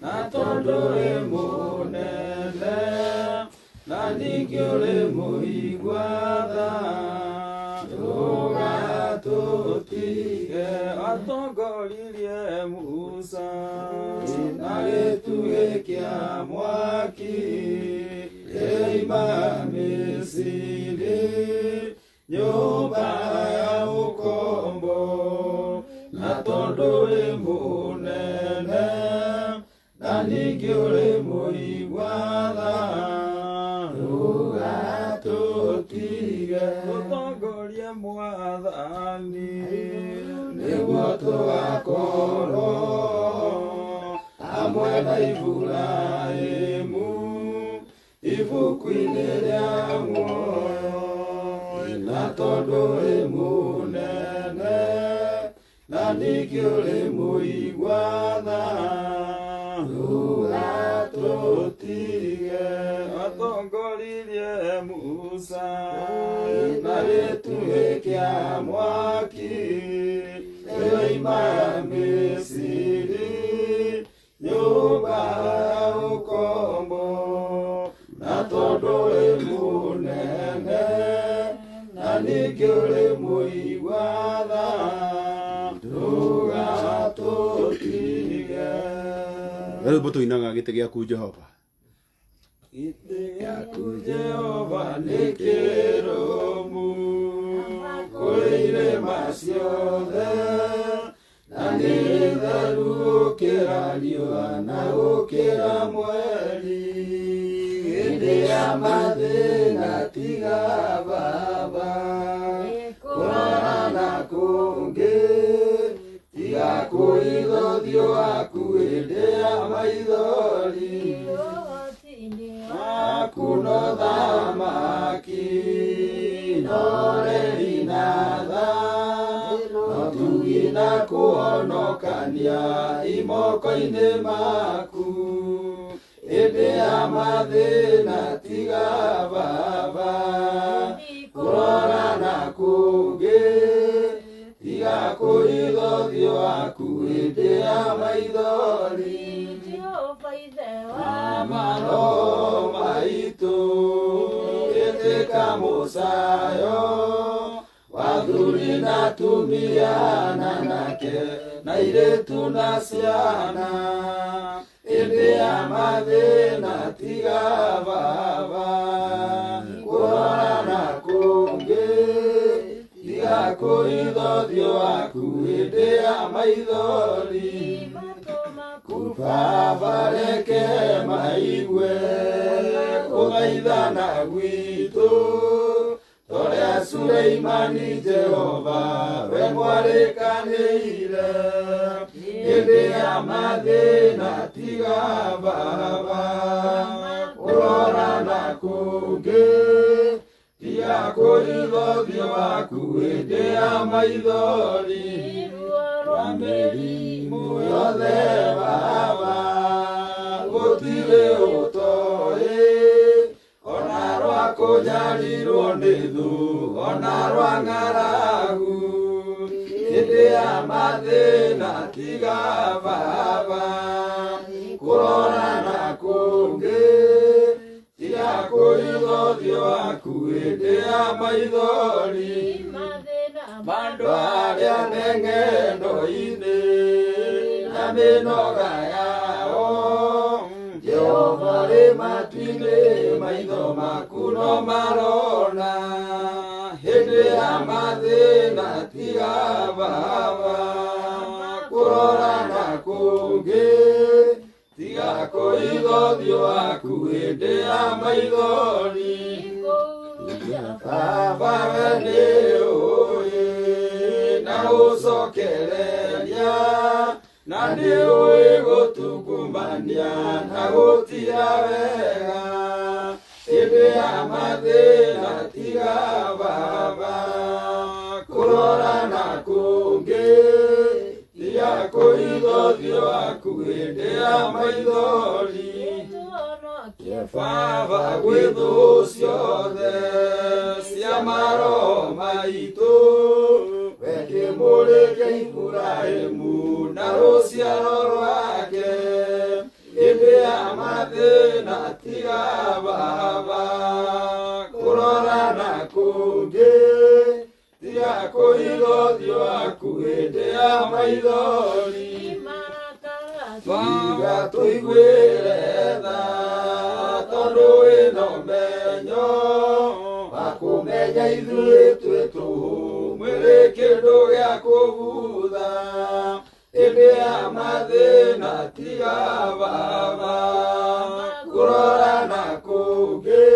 na tondore munene na nikiore muigwatha tugatutige atongoririe Musa na gĩtugĩ kĩa mwaki kĩraima Misiri nyũmba ya ũkombo na tondũ wĩ mũnene na ningĩ ũrĩ mũigwatha tũgatũtige tũtongorie Mwathani nĩguo tũgakorwo hamwe na Iburahĩmu ibuku-inĩ rĩa muoyo na tondũ wĩ mũnene na ningĩ ũrĩ mũigwatha tũgatũtige atongoririe Musa na gĩtugĩ kĩa mwaki kĩraima Misiri nyũmba ya ũkombo na tondũ wĩ mũnene na ningĩ ũrĩ mũigwatha tũgatũtige. Rĩu mũtũinaga gĩtĩ gĩaku Jehova. Gĩtĩ gĩaku Jehova nĩ kĩrũmu kũrĩ irĩma ciothe na nĩ theru gũkĩra riũa na gũkĩra mweri. Hĩndĩ ya mathĩna tiga Baba kũrora kũngĩ tiga kũigũthio waku hĩndĩ ya maithori waku no thamaki no reri na tha no tugi na kũhonokania imoko-inĩ maku. Hĩndĩ ya mathĩna tiga Baba kũrora na kũngĩ tiga kũigũthio waku hĩndĩ ya maithori wa maroho maitũ ĩtĩka mũcayo wathuri na atumia na anake na airĩtu na ciana. Hĩndĩ ya mathĩna tiga Baba kũrora na kũngĩ tiga kũigũthio waku hĩndĩ ya maithori. Baba reke maigue gũthaithana gwitũ tũrĩa Suleimani Jehova we mwarĩkanĩire. Hĩndĩ ya mathĩna tiga Baba kũrora na kũngĩ tiga kũigũthio waku hĩndĩ ya maithori. Rwa mĩrimũ yothe Baba gũtirĩ ũtoĩ ona rwa kũnyarirwo nĩ thũ ona rwa ng'aragu. Hĩndĩ ya mathĩna tiga Baba kũrora na kũngĩ tiga kũigũthio waku hĩndĩ ya maithori. Andũ arĩa me ng'endo-inĩ na mĩnoga yao Jehova rĩ matu-inĩ maitho maku no marona. Hĩndĩ ya mathĩna tiga Baba kũrora na kũngĩ tiga kũigũthio waku hĩndĩ ya maithori. Baba we nĩ ũĩ na gũcokereria na nĩ ũĩ gũtungumania na gũtira wega. Hĩndĩ ya mathĩna tiga Baba kũrora na kũngĩ tiga kũigũthio waku hĩndĩ ya maithori. Baba gwĩ thũ ciothe cia maroho maitũ we kĩmũrĩke Iburahĩmu na rũciaro rwake. ya maithori Twiga tuiguire tha tondu wina umenyo wa kumenya ithuĩ twĩ tũhũ mwĩrĩ kĩndũ gĩa kũbutha hĩndĩ ya mathĩna tiga baba kũrora na kũngĩ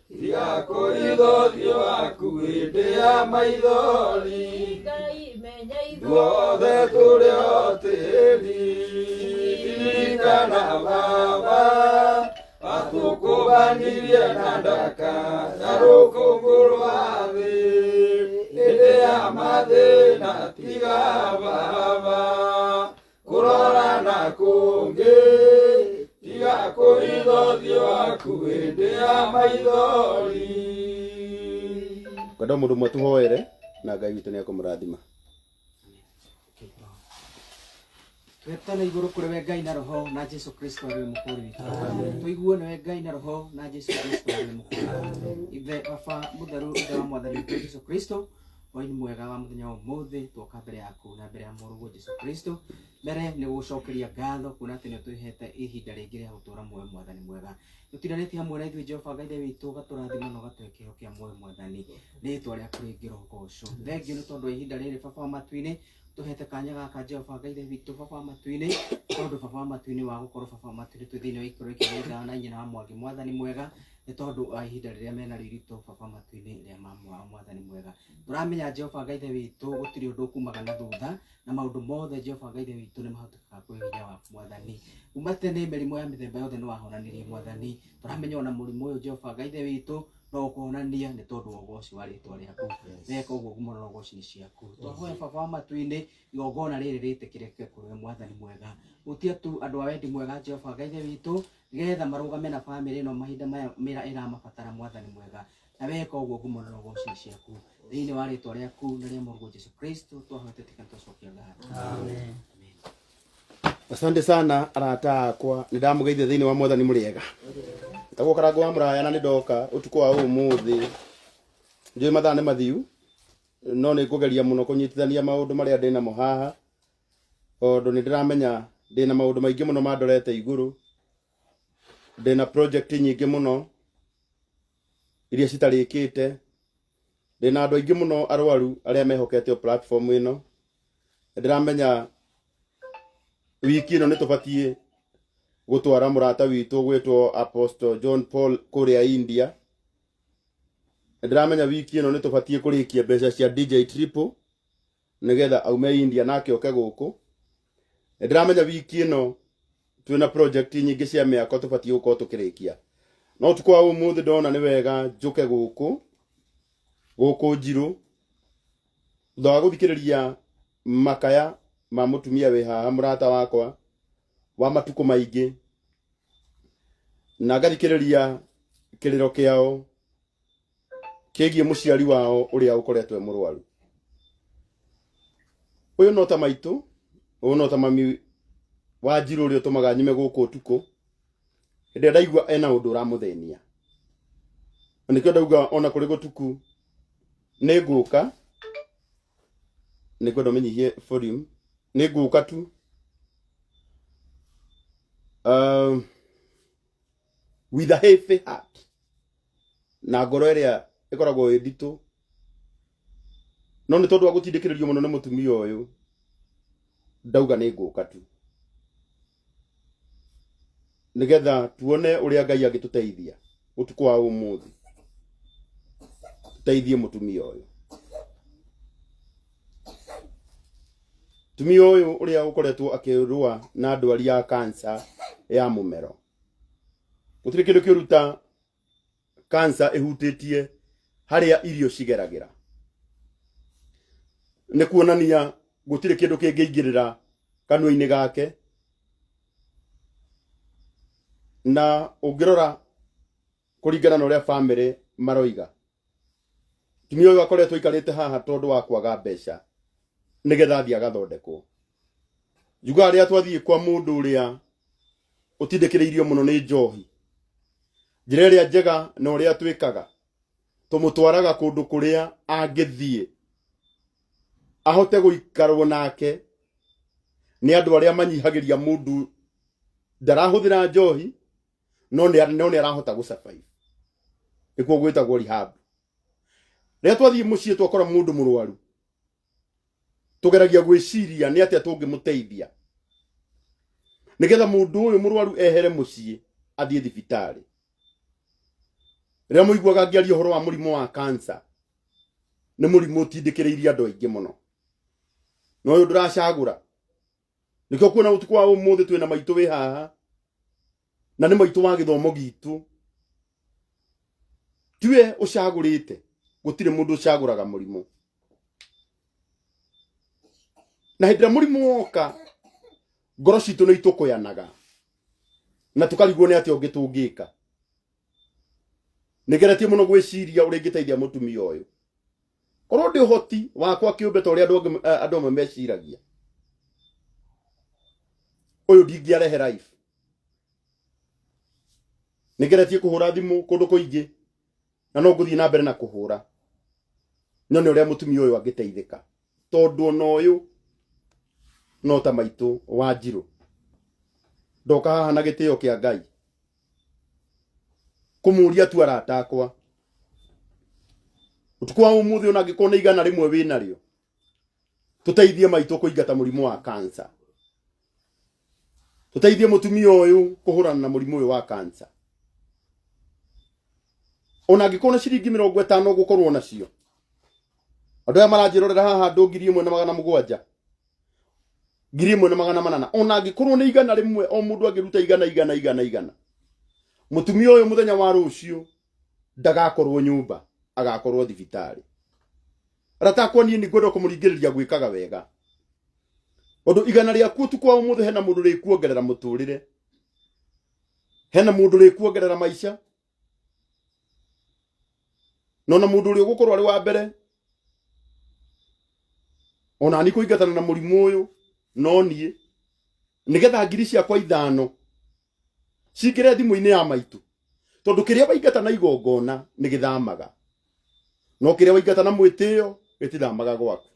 tiga kũrigũthio waku hĩndĩ ya maithori Tuothe tũrĩ o tĩri ririkana baba watũkũbanirie na ndaka ya rũkũngũ rwa thĩ hĩndĩ ya mathĩna tiga baba kũrora na kũngĩ tiga kũrigũthio waku hĩndĩ ya maithori. Kwenda mũndũ ũmwe tũhoere na Ngai witũ nĩekũmũrathima. Twetana iguru kuri we Ngai na roho na Jesu Kristo ari mukuru witu. Tuiguo ni we Ngai na roho na Jesu Kristo ari mukuru. Ithe baba mutheru ithe wa mwathani witu Jesu Kristo Wai mwega wa muthenya umuthi twoka mbere yaku na mbere ya murugo Jesu Kristo. Mbere ni gucokeria ngatho kuna ati ni twihete ihinda ringi ria gutura muoyo mwathani mwega. Tutiranĩtie hamwe na ithuĩ Jehova Ngai witũ gatũrathima na gatwĩkĩro kĩa muoyo mwathani. Rĩtwa rĩaku rĩngĩro ngoco. Thengio nĩ tondũ ihinda rĩrĩ baba wa matu-inĩ tuhete kanya gaka Jehova Ngai witũ baba wa matu-inĩ tondũ baba wa matu-inĩ wa gũkorwo baba wa matu-inĩ twĩ thĩinĩ wa ikoro ikĩrĩnda na nyina wa mwangi mwathani mwega nĩ tondũ ihinda rĩrĩa mena riritũ baba matu-inĩ rĩa mama mwathani mwega. Tũramenya Jehova Ngai witũ gũtirĩ ũndũ kumaga na thutha na maũndũ mothe Jehova Ngai witũ nĩ mahotekaga kwĩ hinya wa mwathani. Kuma tene mĩrimũ ya mĩthemba yothe nĩ wahonanirie mwathani. Tũramenya ona mũrimũ ũyũ Jehova Ngai witũ no kuonania nĩ tondũ wa ũgoci wa rĩtwa rĩaku. Weka ũguo gumo na ũgoci nĩ ciaku. Twahoya baba wa matu-inĩ igongona rĩrĩ rĩtĩkĩrĩke kũrĩ we mwathani mwega. Gũtia tu andũ a wendi mwega Jehova Ngai witũ nĩgetha marũgame na bamĩrĩ ĩno mahinda maya ĩramabatara mwathani mwega. Na weka ũguo gumo na ũgoci nĩ ciaku. Thĩinĩ wa rĩtwa rĩaku na rĩa mũrigo Jesu Kristo twahoete tũcokia ngatho. Amen. Asante sana arata akwa nĩndamũgeithia thĩinĩ wa mwathani mũrĩega. Tagwo Karangu wa Muraya na nĩndoka ũtukũ wa ũmũthĩ. Njũĩ mathaa nĩ mathiu no nĩngũgeria mũno kũnyitithania maũndũ marĩa ndĩ namo haha tondũ nĩndĩramenya ndĩ na maũndũ maingĩ mũno mandorete igũrũ. Ndĩ na project nyingĩ mũno iria citarĩkĩte. Ndĩ na andũ aingĩ mũno arwaru arĩa mehokete platform ĩno. Ndĩramenya wiki ĩno nĩtũbatiĩ gũtwara mũrata witũ gwĩtwo Apostle John Paul kũrĩa India. Ndĩramenya wiki ĩno nĩtũbatiĩ kũrĩkia mbeca cia DJ Triple nĩgetha aume India nake oke gũkũ. Ndĩramenya wiki ĩno twĩna project nyingĩ cia mĩako tũbatiĩ gũkorwo tũkĩrĩkia. No ũtukũ wa ũmũthĩ ndona nĩ wega njũke gũkũ Njirũ thutha wa gũthikĩrĩria makaya ma mũtumia wĩ haha mũrata wakwa wa matukũ maingĩ na ngathikĩrĩria kĩrĩro kĩao kĩgiĩ mũciari wao ũrĩa ũkoretwo mũrwaru. Ũyũ no ta maitũ, ũyũ no ta mami wa Njirũ ũrĩa ũtũmaga nyume gũkũ ũtukũ hĩndĩ ndaigua ena ũndũ ũramũthĩnia. Nĩkĩo ndauga ona kũrĩ gũtuku nĩngũka nĩkwenda ũmenyihie volume nĩngũka tu with a heavy heart na ngoro ĩrĩa ĩkoragwo ĩ nditũ no nĩ tondũ wa gũtindĩkĩrĩrio mũno nĩ mũtumia ũyũ ndauga nĩngũka tu nĩgetha tuone ũrĩa Ngai angĩtũteithia ũtukũ wa ũmũthĩ tũteithie mũtumia ũyũ. Mũtumia ũyũ ũrĩa ũkoretwo akĩrũa na ndwari ya cancer ya mũmero. Gũtirĩ kĩndũ kĩruta cancer ĩhutĩtie harĩa irio cigeragĩra. Nĩ kuonania gũtirĩ kĩndũ kĩngĩingĩrĩra kanua-inĩ gake. Na ũngĩrora kũringana na ũrĩa bamĩrĩ maroiga, mũtumia ũyũ akoretwo aikarĩte haha tondũ wa kwaga mbeca nĩgetha athiĩ agathondekwo. Njuga rĩrĩa twathiĩ kwa mũndũ ũrĩa ũtindĩkĩrĩirio mũno nĩ njohi, njĩra ĩrĩa njega na ũrĩa twĩkaga tũmũtwaraga kũndũ kũrĩa angĩthiĩ ahote guikarwo nake ni andu aria manyihagiria mundu ndarahuthira njohi no ni arahota gusurvive ikuo gwitagwo rehab. Ria twathie mucii twakora mundu murwaru tugeragia gwiciria ni atia tungimuteithia nigetha mundu uyu murwaru ehere mucii athie thibitari. Ria muiguaga ngiaria uhoro wa murimu wa cancer ni murimu utindikiriirie andu aingi muno no uyu nduracagura nikio kuona utuku wa umuthi twina maitu wi haha na ni maitu wa githomo gitu tiwe ucagurite gutire mundu ucaguraga murimu na hindira murimu woka ngoro citu ni itukuyanaga na tukarigwo ni atia ungitungika nigeretie muno gwiciria uri ngiteithia mutumia uyu korwo ndi uhoti wakwa kiumbe ta uria andu amwe meciragia uyu ndingiarehe life nigeretie kuhura thimu kundu kuingi na no nguthii na mbere na kuhura nyone uria mutumia uyu angiteithika tondu ona uyu no ta maitu wa Njiro ndoka haha na gitio kia Ngai kumuria tu arata akwa utuku wa umuthi ona ngikona igana rimwe wina rio tuteithie maitu kuingata murimu wa cancer tuteithie mutumia uyu kuhurana na murimu uyu wa cancer ona ngikona ciringi 50 gukorwo nacio andu aya maranjirorera haha andu 1700 1700 ona ngikorwo ni igana rimwe o mundu angiruta igana mutumia uyu muthenya wa rucio ndagakorwo nyumba agakorwo thibitari ratakwo ni ngwenda kumuringiriria gwikaga wega undu igana riaku tu kwa umuthi hena mundu rikuongerera muturire hena mundu rikuongerera maisha nona mundu uri gukorwo ari wa mbere ona ni kuingatana na murimu uyu no nie nigetha ngiri ciakwa 5 cingire thimu-ini ya maitu tondu kiria waingata na igongona ni githamaga no kiria waingata na mwitio gitithamaga gwaku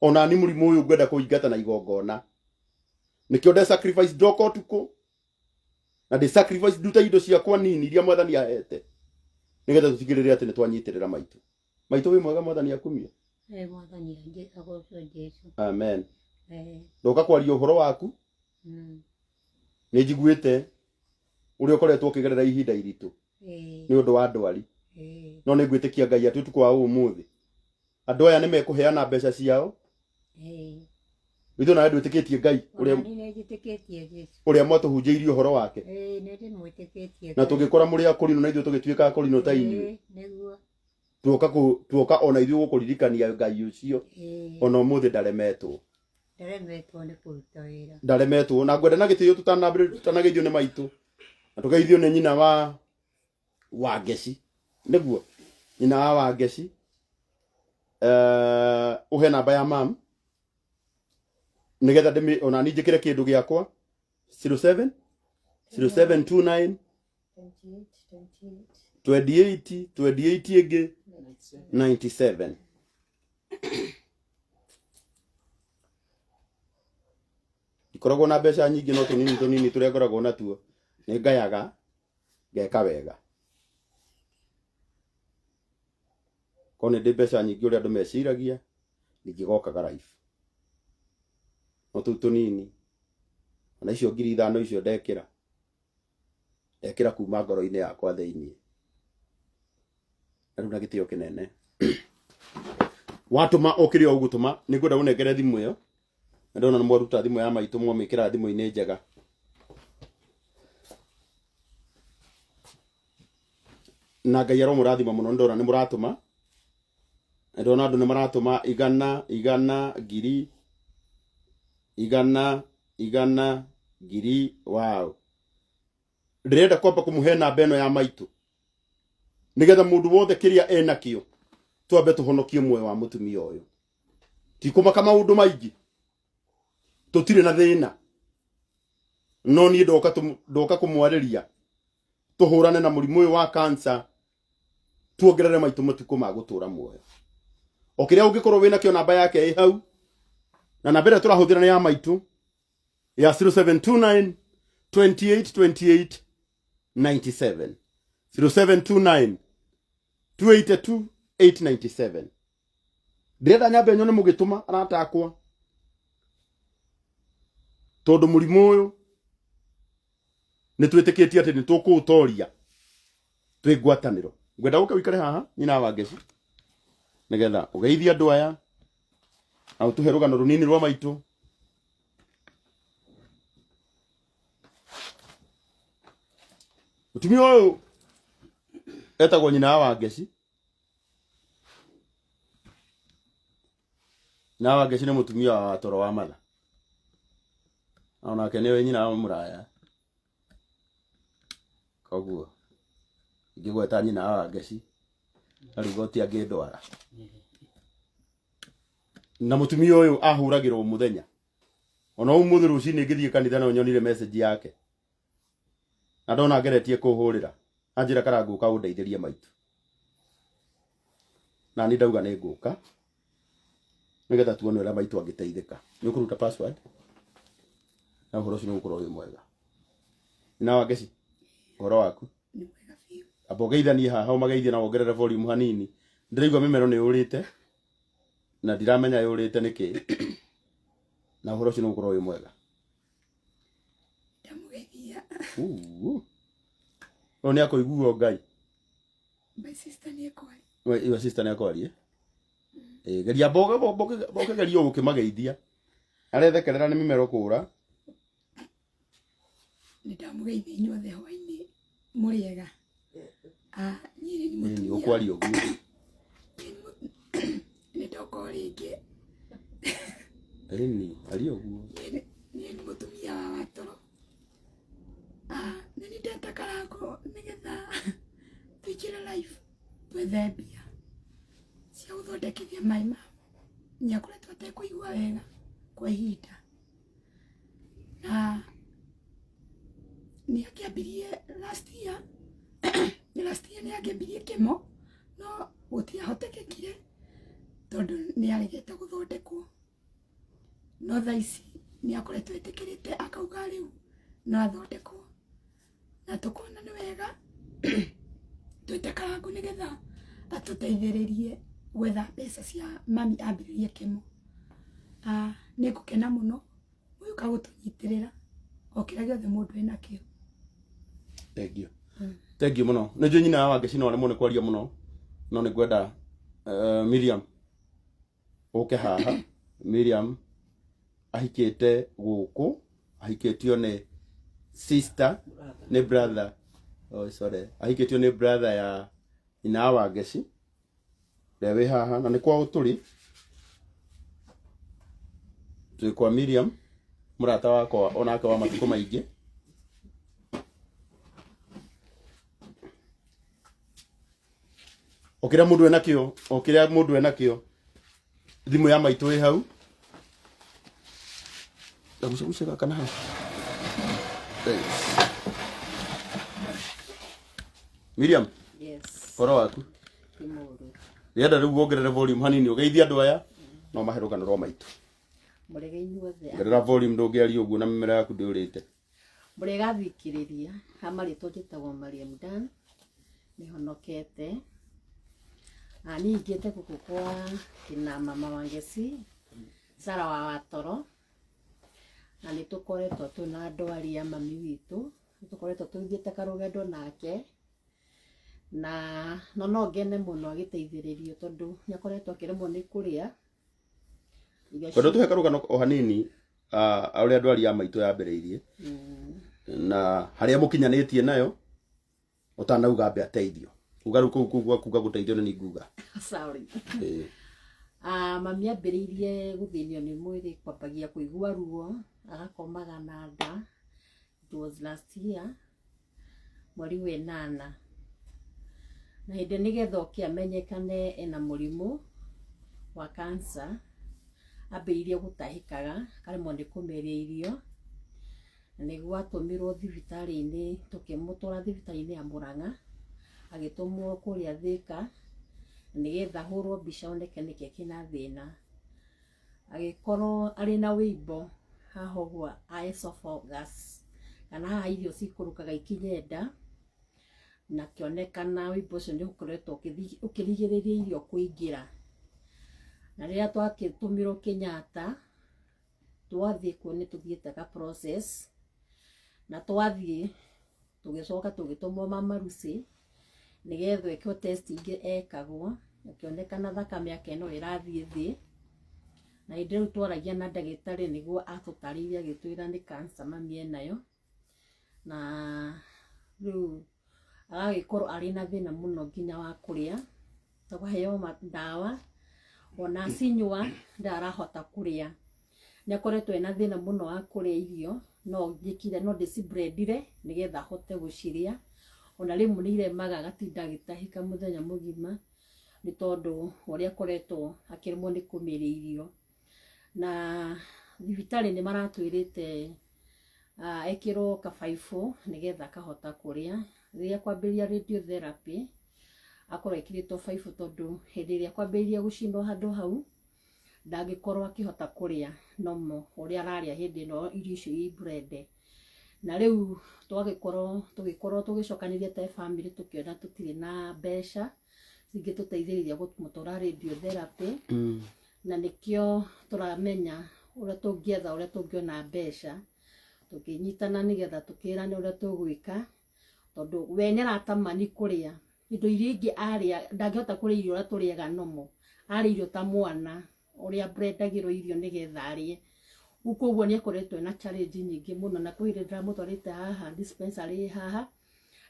ona ni murimu uyu ngwenda kuingata na igongona nikio de sacrifice doko tuko na de sacrifice duta indo ciakwa nini iria mwathani ahete nigetha tutigirire ati ni twanyitirira maitu wi mwega mwathani akumie mwathani anje agoco Jesu amen ndoka kwaria uhoro waku ni njiguite uri ukoretwo ukigerera ihinda iritu ni undu wa ndwari no ni ngwitikia Ngai ati utuku wa umuthi andu aya ni mekuheana mbeca ciao withu na ndwitikitie Ngai uria mwatuhunjiirie uhoro wake na tugikora muri akurino na ithu tugituika akurino ta inyu tuoka ona ithu gukuririkania Ngai ucio ona umuthi ndaremetwo ni kuruta wira ndaremetwo na ngwenda na gitio tutanageithio ni maitu na tugeithio ni nyina wa Ngeci niguo nyina wa Ngeci uhe namba ya mam nigetha ndimi ona ni njikire kindu giakwa 07 0729 28 igi 97 ikoragwo na mbeca nyingi no tunini turia ngoragwo natuo ni ngayaga ngeka wega kone ndi mbeca nyingi uria andu meciragia ningigokaga life no tu tunini ona icio 5,000 icio ndekira kuma ngoro-ini yakwa thiini andu na gitio kinene watuma okiria ugutuma ningwenda unengere thimu iyo ndona mwaruta thimu ya maitu mwamikira thimu-ini njega na Ngai aromurathima muno ndona ni muratuma ndona andu ni maratuma igana ngiri wow ndirenda kwamba kumuhe namba ino ya maitu nigetha mundu wothe kiria enakio twambe tuhonokie muoyo wa mutumia uyu tikumaka maundu maingi tutire na thina no ni ndoka kumwariria tuhurane na murimu uyu wa cancer tuongerere maitu matuko ma gutura muoyo Okiria ungikorwo wina kio namba yake hau. Na namba ĩrĩa tũrahũthĩra nĩ ya maitũ ya 0729 28 97 0729 282 897. Ndirenda nyambe nyone mũgĩtũma arata akwa tondũ mũrimũ ũyũ nĩ twĩtĩkĩtie atĩ nĩ tũkũũtoria twĩ ngwatanĩro. Ngwenda gũka wĩkare haha nyina wa Ngeci nĩgetha ũgeithie andũ aya na ũtũhe rũgano rũnini rwa maitũ. Mũtumia ũyũ etagwo nyina wa Ngeci. Nyina wa Ngeci nĩ mũtumia wa Watoro wa Matha. Onake nĩwe nyina wa Muraya. Koguo ingĩgweta nyina wa Ngeci arigoti angĩndwara. Na mũtumia ũyũ ahũragĩrwo mũthenya. Ona ũmũthĩ rũcinĩ ngĩthiĩ kanitha no nyonire message yake. Na ndona ngeretie kũhũrĩra. Anjĩra Karangu ka ũndeithĩrie maitũ. Na ni ndauga nĩ ngũka. Nĩgetha tuone ũrĩa maitũ angĩteithĩka. Nĩ ũkũruta password? Na ũhoro ũcio nĩ ũgũkorwo wĩ mwega. Nyina wa Ngeci, ũhoro waku? Nĩ mwega biũ. Amba ũgeithanie haha ũmageithie na wongerere volume hanini. Ndĩraigua mĩmero nĩ yũrĩte. Na ndiramenya yũrĩte nĩkĩ. Na ũhoro ũcio nĩ ũgũkorwo wĩ mwega. Ndamũgeithia. Ũyũ nĩ akũiguo Ngai. My sister nĩ ekwari. Your sister nĩ akwari. Geria boke geria ũkĩmageithia. Arethekerera nĩ mĩmero kũra. Nĩ ndamũgeithia inyuothe hwainĩ mũrĩega. Niĩ nĩ mũtumia. Ũkwari ũguo. Nĩ ndoka rĩngĩ. Ari ũguo. Niĩ nĩ mũtumia wa Watoro. Na nĩ ndeta Karangu nĩgetha tũingĩre live twethe mbia cia gũthondekithia maĩ ma nĩakoretwo atekũigua wega kwa ihinda. Na nĩakĩambirie last year nĩ akĩambirie kemo no gũtiahotekekire tondũ nĩaregete gũthondekwo. No thaa ici nĩakoretwo etĩkĩrĩte akauga rĩu no athondekwo. Na tũkona nĩ wega twĩte Karangu nĩgetha atũteithĩrĩrie gwetha mbeca cia mami ambĩrĩrie kemo. Nĩ ngũkena mũno gũka gũtũnyitĩrĩra o kĩrĩa gĩothe mũndũ ena kĩo. Thank you mũno. Nĩ njũĩ nyina wa Ngeci no aremwo nĩ kwaria mũno no nĩ ngwenda Miriam ũke haha. Miriam ahikĩte gũkũ, ahikĩtio nĩ sister, nĩ brother. Ahikĩtio nĩ brother ya nyina wa Ngeci. Rĩrĩa wĩ haha na nĩ kwao tũrĩ. Tũrĩ kwa Miriam, mũrata wakwa onake wa matukũ maingĩ. Okĩrĩa mũndũ enakĩo, thimũ ya maitũ ĩ hau. Ndagucagucia gaka na hau. Miriam. Yes. Ũhoro waku? Kimuru. Rĩenda rĩu wongerere volume hanini ũgeithie andũ aya no mahe rũgano rwa maitũ. Mũrega inyuothe. Ngerera volume ndũngĩaria ũguo na mĩmera yaku ndĩũrĩte. Mũrega thikĩrĩria hamarĩtwo njĩtagwo Mariam Dan nĩhonokete. Ningĩte gũkũ kwa kina mama wa Ngeci Sara wa Watoro. Na nĩtũkoretwo twĩna ndwari ya mami witũ. Nĩtũkoretwo tũthiĩte karũgendo nake. Na no ngene mũno agĩteithĩrĩrio tondũ nĩakoretwo akĩremwo nĩ kũrĩa. Kwenda tũhe karũgano o hanini ũrĩa ndwari ya maitũ yambĩrĩirie. Na harĩa mũkinyanĩtie nayo ũtanauga ambe ateithio. Uga rĩu kũu kuga gũteithio nĩ nguga. Sorry. Mami ambĩrĩirie gũthĩnio nĩ mwĩrĩ kwambagia kũigua ruo agakomaga na nda. It was last year mweri wa 8. Na hĩndĩ nĩgetha amenyekane ena mũrimũ wa cancer ambĩrĩirie gũtahĩkaga karemwo nĩ kũmeria irio. Na nĩguo atũmirwo thibitarĩ-inĩ tũkĩmũtwara thibitarĩ-inĩ ya Muraya agĩtũmwo kũrĩa Thika nigetha hurwo mbica oneke niki kina thina agikorwo ari na wimbo haha ũguo esophagus kana haha irio cikurukaga ikinye nda na kĩonekana wimbo ũcio nĩ ũkoretwo ũkĩrigĩrĩria irio kũingĩra na rĩrĩa twagĩtũmirwo Kenyatta twathiĩ kuo nĩ tũthiĩte ka process na twathiĩ tũgĩcoka tũgĩtũmwo Mama Lucy nigetha ĩkwo test ingĩ ekagwo akĩonekana thakame yake no ĩrathiĩ thĩ na hĩndĩ ĩyo twaragia na ndagĩtarĩ nĩguo atũtarĩirie agĩtwĩra nĩ cancer mami enayo na rĩu agagĩkorwo arĩ na thĩna mũno nginya wa kũrĩa tũkaheo ndawa ona acinyua ndarahota kũrĩa nĩakoretwo ena thĩna mũno wa kũrĩa irio no ngĩkire no ndĩcibrendire nigetha hote gũcirĩa ona rĩmwe nĩ iremaga agatinda agĩtahĩka mũthenya mũgima nĩ tondũ ũrĩa akoretwo akĩremwo nĩ kũmĩrĩa irio na thibitarĩ nĩ maratwĩrĩte ekĩrwo kabaibũ nigetha akahota kũrĩa rĩrĩa kwambĩrĩria radiotherapy akorwo ekĩrĩtwo baibũ tondũ hĩndĩ ĩrĩa kwambĩrĩria gũcinwo handũ hau ndangĩkorwo akĩhota kũrĩa nomo ũrĩa ararĩa hĩndĩ ĩno irio icio ibrende na rĩu tũgĩkorwo tũgĩcokanĩria ta family tũkĩona tũtirĩ na mbeca cingĩtũteithĩrĩria gũtũtwara radiotherapy na nĩkĩo tũramenya ũrĩa tũngĩetha ũrĩa tũngĩona mbeca tũkĩnyitana nigetha tũkĩrane ũrĩa tũgwĩka tondũ we nĩ aratamani kũrĩa indo iria ingĩ arĩa ndangĩhota kũrĩa irio ũrĩa tũrĩaga nomo arĩa irio ta mwana ũrĩa brendagĩrwo irio nigetha arĩe ũguo nĩ akoretwo na challenge nyingĩ mũno na kwĩrĩ ndĩramũtwarĩte haha dispensary haha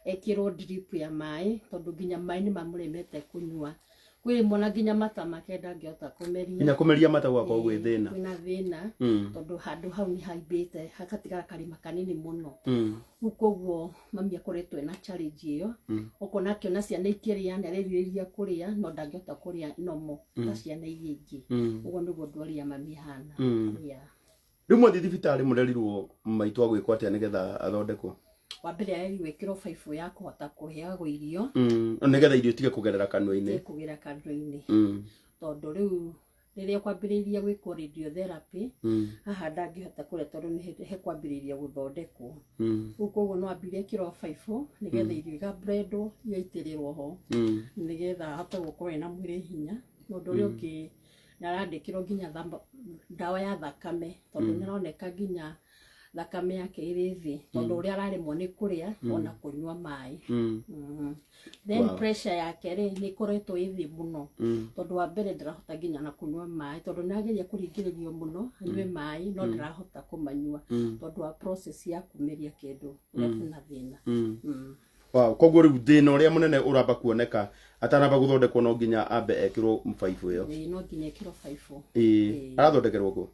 ekĩrwo drip ya maĩ tondũ nginya maĩ nĩ mamũremete kũnyua kwĩ mwana nginya mata make ndangĩhota kũmeria nginya kũmeria mata gwakwa gwĩ thĩna kwĩna thĩna tondũ handũ hau nĩ haimbĩte hagatigara karima kanini mũno ũguo mami akoretwo na challenge ĩyo ũkona akĩona ciana ikĩrĩa nĩ arerirĩria kũrĩa no ndangĩhota kũrĩa nomo ta ciana iria ingĩ ũguo nĩguo ndwari ya mami hana rĩu mwathi thibitarĩ mũrerirwo maitũ agwĩkwo atĩa nĩgetha athondekwo wa mbere arerirwo ĩkĩrwo baibũ ya kũhota kũheagwo irio nĩgetha irio itige kũgerera kanua-inĩ kũgerera kanua-inĩ tondũ rĩu rĩrĩa kwambĩrĩria gwĩkwo radiotherapy haha ndangĩhota kũrĩa tondũ nĩ hekwambĩrĩria gũthondekwo ũguo no ambire ĩkĩrwo baibũ nĩgetha irio igabrendwo igaitĩrĩrwo ho nĩgetha ahote gũkorwo ena mwĩrĩ hinya mũndũ ũrĩa ũngĩ narandĩkĩrwo nginya ndawa ya thakame tondũ nĩaroneka nginya thakame yake ĩrĩ thĩ tondũ ũrĩa araremwo nĩ kũrĩa ona kũnyua maĩ then pressure yake rĩ nĩ ĩkoretwo ĩ thĩ mũno tondũ wa mbere ndarahota nginya na kũnyua maĩ tondũ nĩageria kũringĩrĩrio mũno anyue maĩ no ndarahota kũmanyua tondũ wa process ya kũmeria kĩndũ ũrĩa kwĩna thĩna koguo rĩu thĩna ũrĩa mũnene ũramba kuoneka atanamba gũthondekwo no nginya ambe ekĩrwo baibũ ĩyo no nginya ekĩrwo baibũ arathondekerwo kũ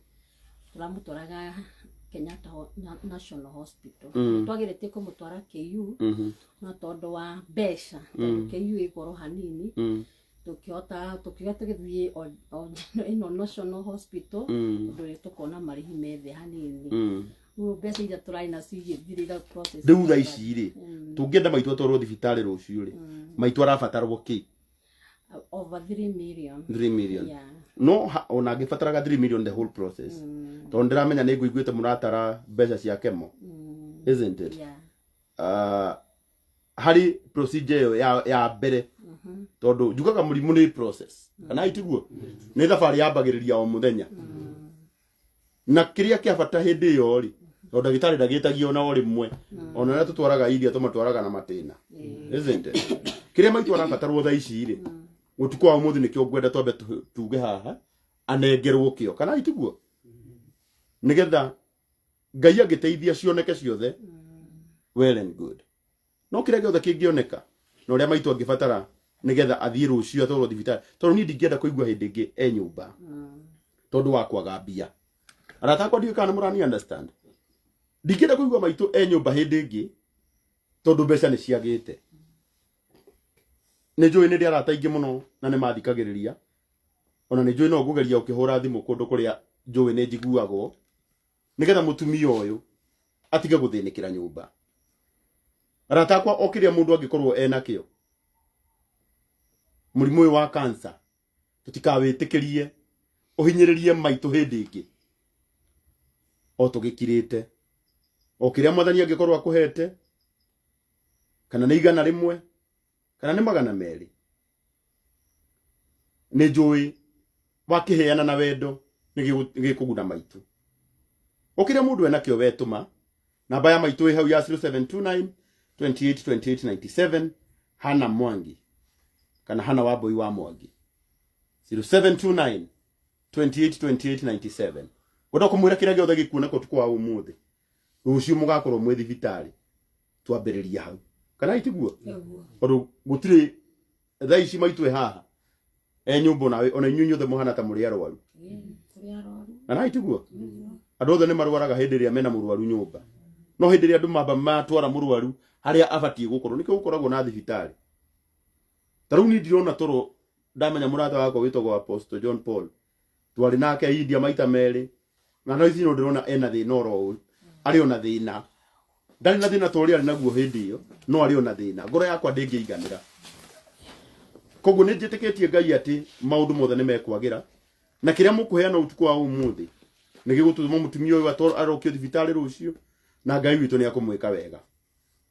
tũramũtwaraga Kenyatta National Hospital twagĩrĩtie kũmũtwara KU no tondũ wa mbeca tondũ KU ĩ goro hanini tũkĩhota tũgĩthiĩ ĩno National Hospital tondũ tũkona marĩhi methe hanini mbeca iria tũrarĩ nacio igĩthirĩra process rĩu thaa ici rĩ tũngĩenda maitũ atwarwo thibitarĩ rũciũ rĩ maitũ arabatarwo kĩ over 3 million 3 million no ona angĩbataraga 3 million the whole process tondũ ndĩramenya nĩ ngũiguĩte mũratara mbeca cia kemo isn't it harĩ procedure ĩyo ya mbere tondũ njugaga mũrimũ nĩ process kana itiguo nĩ thabarĩ yambagĩrĩria o mũthenya na kĩrĩa kĩa bata hĩndĩ ĩyo rĩ tondũ ndagĩtarĩ ndagĩtagia ona o rĩmwe ona rĩrĩa tũtwaraga iria tũmatwaraga na matĩna isn't it kĩrĩa maitũ arabatarwo thaa ici rĩ ũtukũ wa ũmũthĩ nĩkĩo ngwenda twambe tuge haha anengerwo kĩo kana itiguo nĩgetha Ngai agĩteithia cioneke ciothe well and good no kĩrĩa gĩothe kĩngĩoneka na ũrĩa maitũ angĩbatara nĩgetha athiĩ rũciũ atwarwo thibitarĩ tondũ niĩ ndingĩenda kũigua hĩndĩ ĩngĩ nyũmba tondũ wa kwaga mbia aratakwa ndiũĩ kana mũrani understand ndingĩenda kũigua maitũ nyũmba hĩndĩ ĩngĩ tondũ mbeca nĩ ciagĩte nĩ njũĩ nĩ ndĩ arata aingĩ mũno na nĩ mathikagĩrĩria ona nĩ njũĩ no ngũgeria ũkĩhũra thimũ kũndũ kũrĩa njũĩ nĩ njiguagwo nĩgetha mũtumia ũyũ atige gũthĩnĩkĩra nyũmba aratakwa o kĩrĩa mũndũ angĩkorwo enakĩo mũrimũ ũyũ wa cancer tutikawĩtĩkĩrie ũhinyĩrĩrie maitũ hĩndĩ ĩngĩ o tũgĩkirĩte o kĩrĩa mwathani angĩkorwo akũhete kana nĩ 100 kana nĩ 200 nĩ njũĩ wakĩheana na wendo nĩ gĩkũguna maitũ o kĩrĩa mũndũ enakĩo wetũma namba ya maitũ ĩ hau ya 0729 282897 Hana Mwangi kana Hana Wambui wa Mwangi 0729 282897 Wenda kumwira kĩrĩa gĩothe gĩkuona ko tukwa ũmũthĩ rũciũ mũgakorwo mwĩ thibitarĩ twambĩrĩria hau kana itiguo tondũ gũtirĩ thaa ici maitũ haha nyũmba nawe ona inyuĩ nyothe mũhana ta mũrĩ arwaru kana itiguo andũ othe nĩ marwaraga hĩndĩ ĩrĩa mena mũrwaru nyũmba no hĩndĩ ĩrĩa andũ mamba matwara mũrwaru harĩa abatie gũkorwo nĩkĩo gũkoragwo na thibitarĩ tarĩu ni ndirona toro ndamenya mũrata wako wĩtagwo Apostle John Paul twarĩ nake India maita merĩ na no ici no ndĩrona ena thĩna oro arĩ ona thĩna ndarĩ na thĩna tũrĩ arĩ naguo hĩndĩ ĩyo no arĩ ona thĩna ngoro yakwa ndĩngĩiganĩra koguo nĩ njĩtĩkĩtie Ngai atĩ maũndũ mothe nĩ mekwagĩra na kĩrĩa mũkũheana ũtukũ wa ũmũthĩ nĩ gĩgũtũma mũtumia ũyũ arokio thibitarĩ rũciũ na Ngai witũ nĩ akũmwĩka wega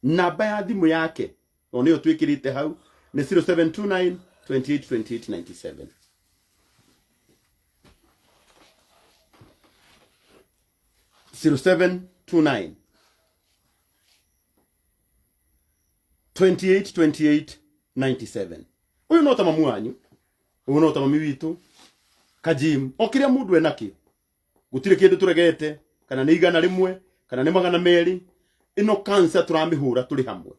namba ya thimũ yake o nĩyo twĩkĩrĩte hau nĩ 0729 282897 0729 282897 uyu no ta mamu wanyu uyu no ta mami witũ kajim o kĩrĩa mũndũ enakĩo gũtirĩ kĩndũ tũregete kana nĩ 100 kana nĩ 200 ĩno cancer tũramĩhũra tũrĩ hamwe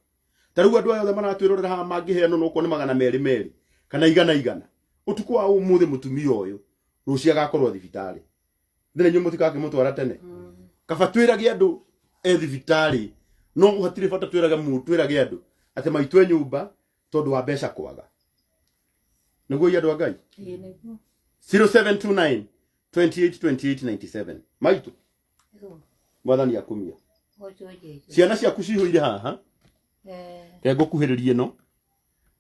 tarĩu andũ othe maratwĩrorera haha mangĩheanwo no kuo nĩ 200 kana 100 ũtukũ wa ũmũthĩ mũtumia ũyũ rũciũ agakorwo thibitarĩ thĩna inyuĩ mũtikakĩmũtwara tene kaba twĩrage andũ thibitarĩ no hatirĩ bata twĩrage andũ atĩ maitũ nyũmba tondũ wa mbeca kwaga nĩguo andũ a Ngai 0729 282897 maitũ mwathani akumia ciana ciaku cihũire haha ngũkuhĩrĩria ĩno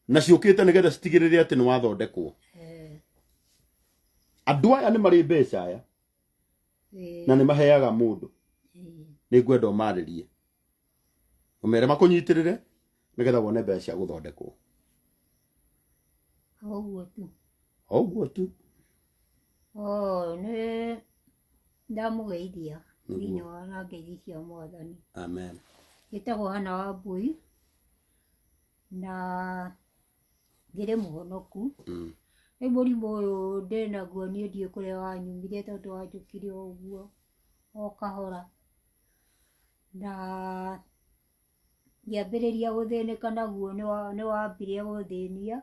na ciũkĩte nĩgetha citigĩrĩre atĩ nĩ wathondekwo andũ aya nĩ marĩ mbeca aya na nĩ maheaga mũndũ nĩ ngwenda ũmarĩrie ũmere makũnyitĩrĩre nĩgetha wone mbeca cia gũthondekwo ũguo tu nĩ ndamũgeithia thĩinĩ wa rangeithi cia mwathani amen gĩtagwo Hana Wambui na ngĩrĩ mũhonoku rĩu mũrimũ ũyũ ndĩnaguo niĩ ndiĩ kũrĩa wanyumire tondũ wanjũkire ũguo o kahora na ngĩambĩrĩria gũthĩnĩka naguo nĩ wambire gũthĩnia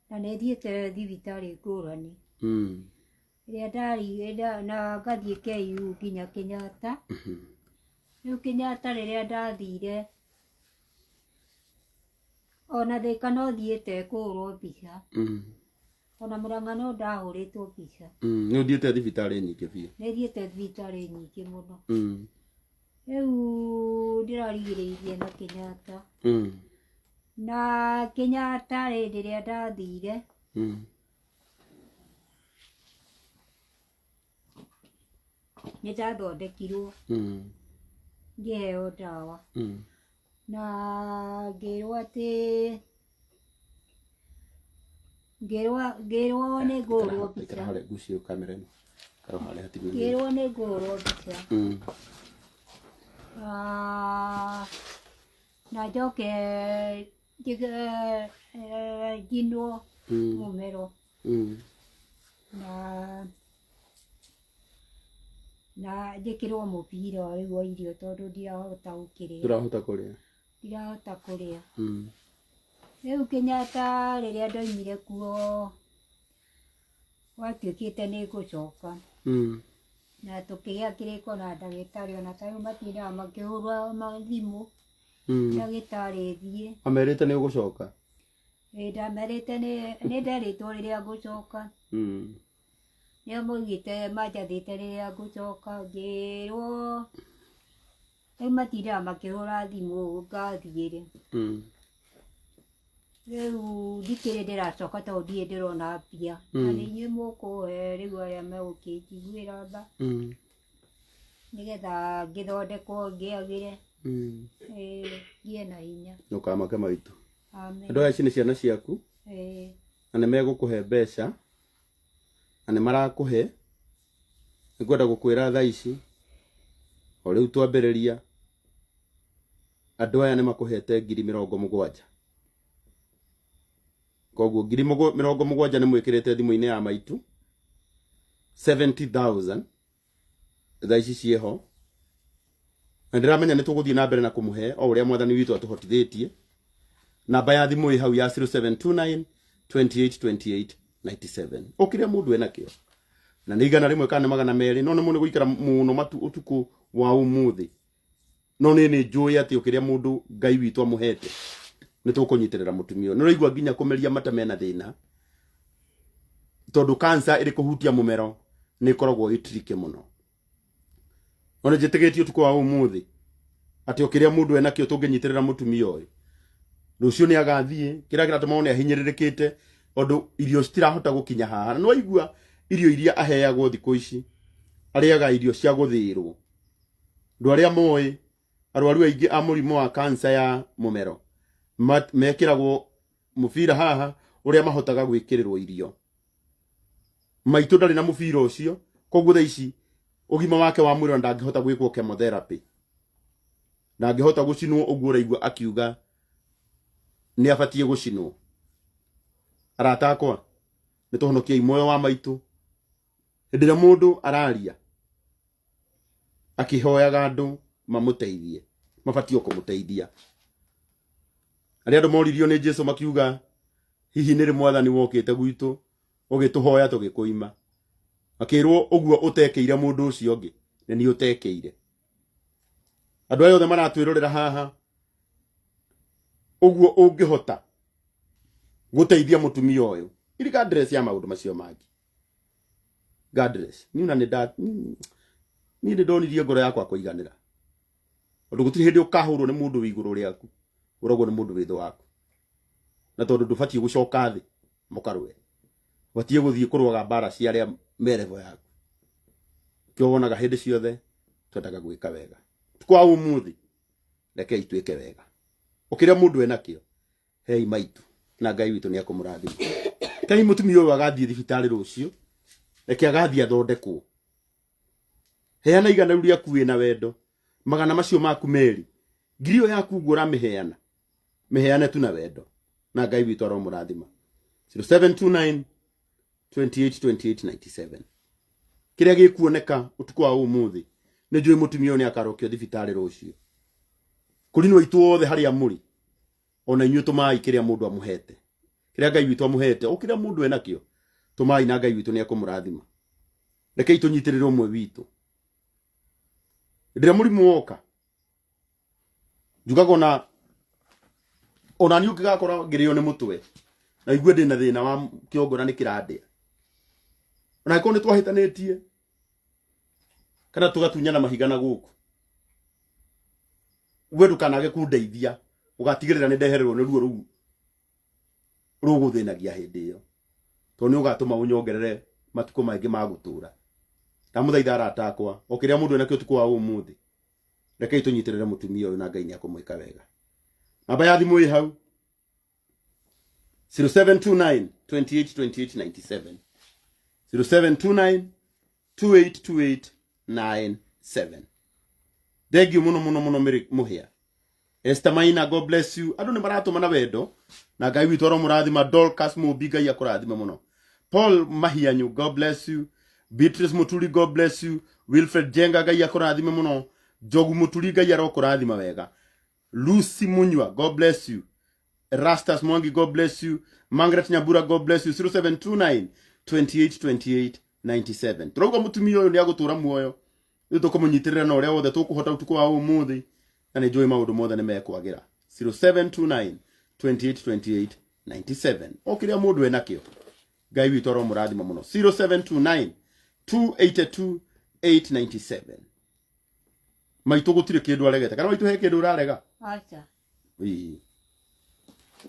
na nĩ thiĩte thibitarĩ ngũrani rĩrĩa ndarigĩra na ngathiĩ KU nginya Kenyatta rĩu Kenyatta rĩrĩa ndathire ona Thĩka no thiĩte kũhũrwo mbica ona Mũrang'a no ndahũrĩtwo mbica nĩ ũthiĩte thibitarĩ nyingĩ biũ nĩ thiĩte thibitarĩ nyingĩ mũno rĩu ndĩrarigĩrĩirie na Kenyatta na Kenyatta rĩrĩa ndathire nĩ ndathondekirwo ngĩheo ndawa na ngĩrwo atĩ ngĩrwo nĩ ngũhũrwo mbica ngĩrwo nĩ ngũhũrwo mbica na njoke njinwo mũmero na njĩkĩrwo mũbira rĩu wa irio tondũ ndirahota gũkĩrĩa ndirahota kũrĩa rĩu Kenyatta rĩrĩa ndoimire kuo gwatuĩkĩte nĩ ngũcoka na tũkĩgĩa kĩrĩko na ndagĩtarĩ ona tarĩu matindaga makĩhũra thimũ ndagĩtarĩ thiĩ amerĩte nĩ ũgũcoka ndamerĩte nĩ nderĩtwo rĩrĩa ngũcoka nĩo maugĩte manjathĩte rĩrĩa ngũcoka ngĩrwo rĩu matindaga makĩhũra thimũ ngathiĩ-rĩ Riu ndikire ndiracoka to ndie ndirona mbia na ni inyuĩ mũkũhe rĩu arĩa megũkĩnjiguĩra tha nĩgetha ngĩthondekwo ngĩagĩre ngĩe na hinya Ndũkamake maitũ. Amen. Andũ aya ici nĩ ciana ciaku na nĩ megũkũhe mbeca na nĩ marakũhe. Nĩngwenda gũkwĩra thaa ici o rĩu twambĩrĩria andũ aya nĩ makũhete 70,000. Koguo 70,000 nĩ mwĩkĩrĩte thimũ-inĩ ya maitũ 70,000 thaa ici ciĩho. Na ndĩramenya nĩ tũgũthiĩ na mbere na kũmũhe o ũrĩa mwathani witũ atũhotithĩtie. Namba ya thimũ ĩ hau ya 0729 28 28 97. Ũkĩrĩa mũndũ enakĩo na nĩ igana rĩmwe kana nĩ magana merĩ no nĩ mũndũ gũikara mũno ũtukũ wa ũmũthĩ. No nĩ njũĩ atĩ ũkĩrĩa mũndũ Ngai witũ amũhete nĩ tũkũnyitĩrĩra mũtumia. Nĩ ũraigua nginya kũmeria mata mena thĩna tondũ cancer ĩrĩ kũhutia mũmero nĩ ĩkoragwo ĩtirike mũno. No nĩ njĩtĩkĩtie ũtukũ wa ũmũthĩ atĩ ũkĩrĩa mũndũ enakĩo tũngĩnyitĩrĩra mũtumia ũyũ. Rũciũ nĩ agathiĩ kĩrĩa kĩratũma nĩ ahinyĩrĩrĩkĩte ũndũ irio citirahota gũkinya haha. Nĩ waigua irio iria aheagwo thikũ ici arĩaga irio cia gũthĩĩrwo. Andũ arĩa moĩ arwaru aingĩ a mũrimũ wa cancer ya mũmero mekĩragwo mũbira haha ũrĩa mahotaga gwĩkĩrĩrwo irio. Maitũ ndarĩ na mũbira ũcio koguo thaa ici ũgima wake wa mwĩrĩ ndangĩhota gwĩkwo chemotherapy. Ndangĩhota gũcinwo ũguo ũraigua akiuga nĩ abatie gũcinwo. Arata akwa nĩ tũhonokiai muoyo wa maitũ. Hĩndĩ ĩrĩa mũndũ araria akĩhoyaga andũ mamũteithie mabatie kũmũteithia. Arĩa andũ moririo nĩ Jesũ makiuga hihi nĩ rĩ mwathani wokĩte gwitũ ũgĩtũhoya tũgĩkũima. Akĩrwo ũguo ũtekeire mũndũ ũcio ũngĩ nĩ niĩ ũtekeire. Andũ aya othe maratwĩrorera haha ũguo ũngĩhota gũteithia mũtumia ũyũ regardless ya maũndũ macio mangĩ. Regardless niĩ nĩ ndonirie ngoro yakwa kũiganĩra. Ũndũ gũtirĩ hĩndĩ ũkahũrwo nĩ mũndũ wĩ igũrũ rĩaku ũrogwo nĩ mũndũ wĩ thĩ waku. Na tondũ ndũbatie gũcoka thĩ mũkarũe. Batie gũthiĩ kũrũaga mbara cia arĩa me level yaku. Kĩo wonaga hĩndĩ ciothe twendaga gwĩka wega. Kwa ũmũthĩ reke ituĩke wega. Ũkĩrĩa mũndũ enakĩo hei maitũ na Ngai witũ nĩ akũmũrathima. Kai mũtumia ũyũ agathiĩ thibitarĩ rũciũ reke agathiĩ athondekwo. Heana igana rĩu rĩaku wĩna wendo. Magana macio maku merĩ ngirio yaku ũguo ũramĩheana mĩheane tu na wendo na Ngai witũ aromũrathima. 0729 28 28 97. Kĩrĩa gĩkuoneka ũtukũ wa ũmũthĩ nĩ njũĩ mũtumia ũyũ nĩ akarokio thibitarĩ rũciũ. Kũrinwo itũ othe harĩa mũrĩ ona inyuĩ tũmai kĩrĩa mũndũ amũhete. Kĩrĩa Ngai witũ amũhete ũkĩrĩa mũndũ enakĩo tũmai na Ngai witũ nĩ akũmũrathima. Rekei tũnyitĩrĩre ũmwe witũ. Ndĩrĩa mũrimũ woka njugaga ona niĩ ũngĩgakora ngĩrĩo nĩ mũtwe na igue ndĩ na thĩna wa kĩongo na nĩ kĩrandĩa. Ona angĩkorwo nĩ twahĩtanĩtie kana tũgatunyana mahiga na gũkũ we ndũkanage kũndeithia ũgatigĩrĩra nĩ ndehererwo nĩ ruo rũu rũgũthĩnagia hĩndĩ ĩyo tondũ nĩ ũgatũma ũnyongerere matukũ maingĩ ma gũtũra. Ndamũthaitha arata akwa ũkĩrĩa mũndũ enakĩo ũtukũ wa ũmũthĩ rekei tũnyitĩrĩre mũtumia ũyũ na Ngai nĩ akũmwĩka wega. Namba ya thimũ ĩ hau 0729 28 28 97. 0729 28 28 97. Thengiũ mũno mũhĩa. Esther Maina, God bless you. Andũ nĩ maratũma na wendo na Ngai witũ aromũrathima. Dorcas Mũmbi, Ngai akũrathime mũno. Paul Mahianyu, God bless you. Beatrice Muturi, God bless you. Wilfred Jenga, Ngai akũrathime mũno. Jogu Muturi, Ngai arokũrathima wega. Lucy Munywa, God bless you. Rastas Mwangi, God bless you. Margaret Nyambura, God bless you. 0729 28 28 97. Turauga mũtumia ũyũ nĩ agũtũra muoyo. Nĩ tũkũmũnyitĩrĩra na ũrĩa wothe tũkũhota ũtukũ wa ũmũthĩ na nĩ njũĩ maũndũ mothe nĩ mekwagĩra. 0729 28 28 97. Okĩrĩa mũndũ enakĩo Ngai witũ aromũrathima mũno. 0729 282 897. Maitũ gũtirĩ kĩndũ aregete. Kana maitũ he kĩndũ ũrarega? Acha. Ii.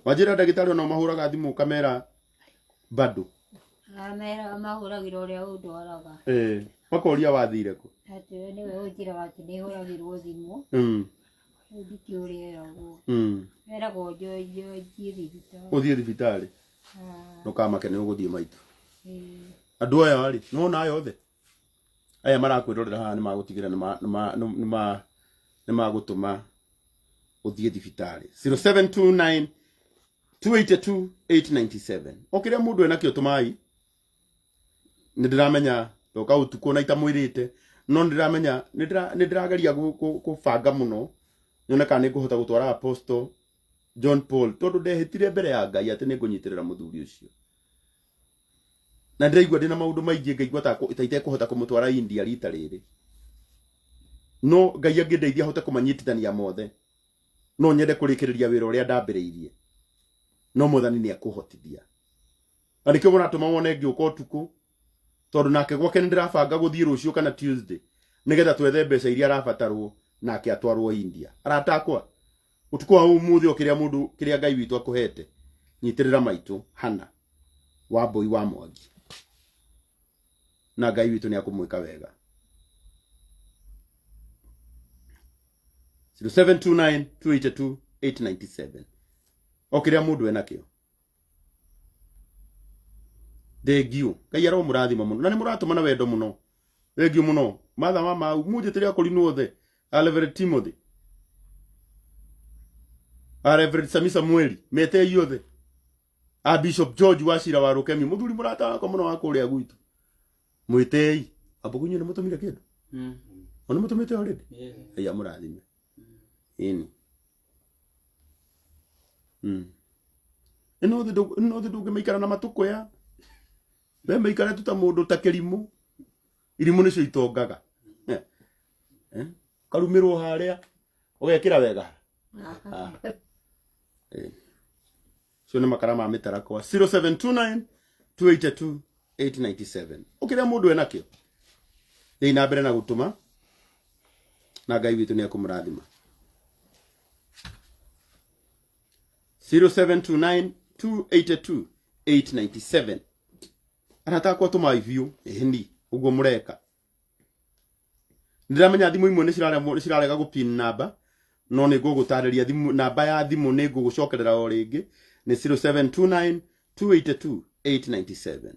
Wajira ndagitari no mahuraga thimu kamera bado. Amera mahuragira uria udwaraga. Makoria wathire ku. Ati ni we ujira wati ni huragirwo thimu. Ndikiuria uguo. Era gojo thibitarĩ. Uthie thibitarĩ. No kama kene uguthie maitu. Andu aya ari no na yothe. Aya marakwirorera haha ni magutigira ni magutuma uthie thibitarĩ. 0729 282 897. Okiria mundu ena kio tumai. Ndiramenya toka utuko na itamwirite no ndiramenya nindirageria kubanga muno nyone kana nikuhota gutwara apostle John Paul tondu ndehitire mbere ya Ngai ati ningunyitirira muthuri ucio na ndiraigua ndina maundu maingi ngaigua ta itakuhota kumutwara India rita riri no Ngai angindeithia hote kumanyitithania mothe no nyende kurikiriria wira uria ndambiriirie no muthani ni akuhotithia anikio muratuma wone ngiuka utuku tondu nake gwake ndirabanga guthie rucio kana Tuesday nigetha twethe mbeca iria arabatarwo nake atwarwo India aratakwa utuku wa umuthi okiria mundu kiria Ngai witu akuhete nyitirira maitu hana wa boy wa Mwangi na Ngai witu ni akumwika wega 0729 282 897 okiria mundu enakio Thegio Ngai aro murathima muno na ni muratuma na wendo muno thegio muno matha mama mujitiria kurinu othe Reverend Timothy Reverend Samisa Mweli mete yothe Bishop George Washira wa Rukemi muthuri murata wako muno wakuria gwitu mwitei abugunyu ni mutumire kindu ono mutumite already ya murathime ini ino the dog meikara na matuko ya Bembe ikare tuta mundu ta kirimu irimu nicio itongaga karumirwo haria ugekira wega so ni makara ma mitara kwa 0729 282 897 ukiria mundu enakio thina mbere na gutuma na Ngai witu ni akumurathima 0729 282 897 aratakwa tuma ivio ni ugo mureka ndiramenya thimu imwe ni cirarega gupin namba no ni gugutariria thimu namba ya thimu ni gugucokerera o ringi ni 0729 282 897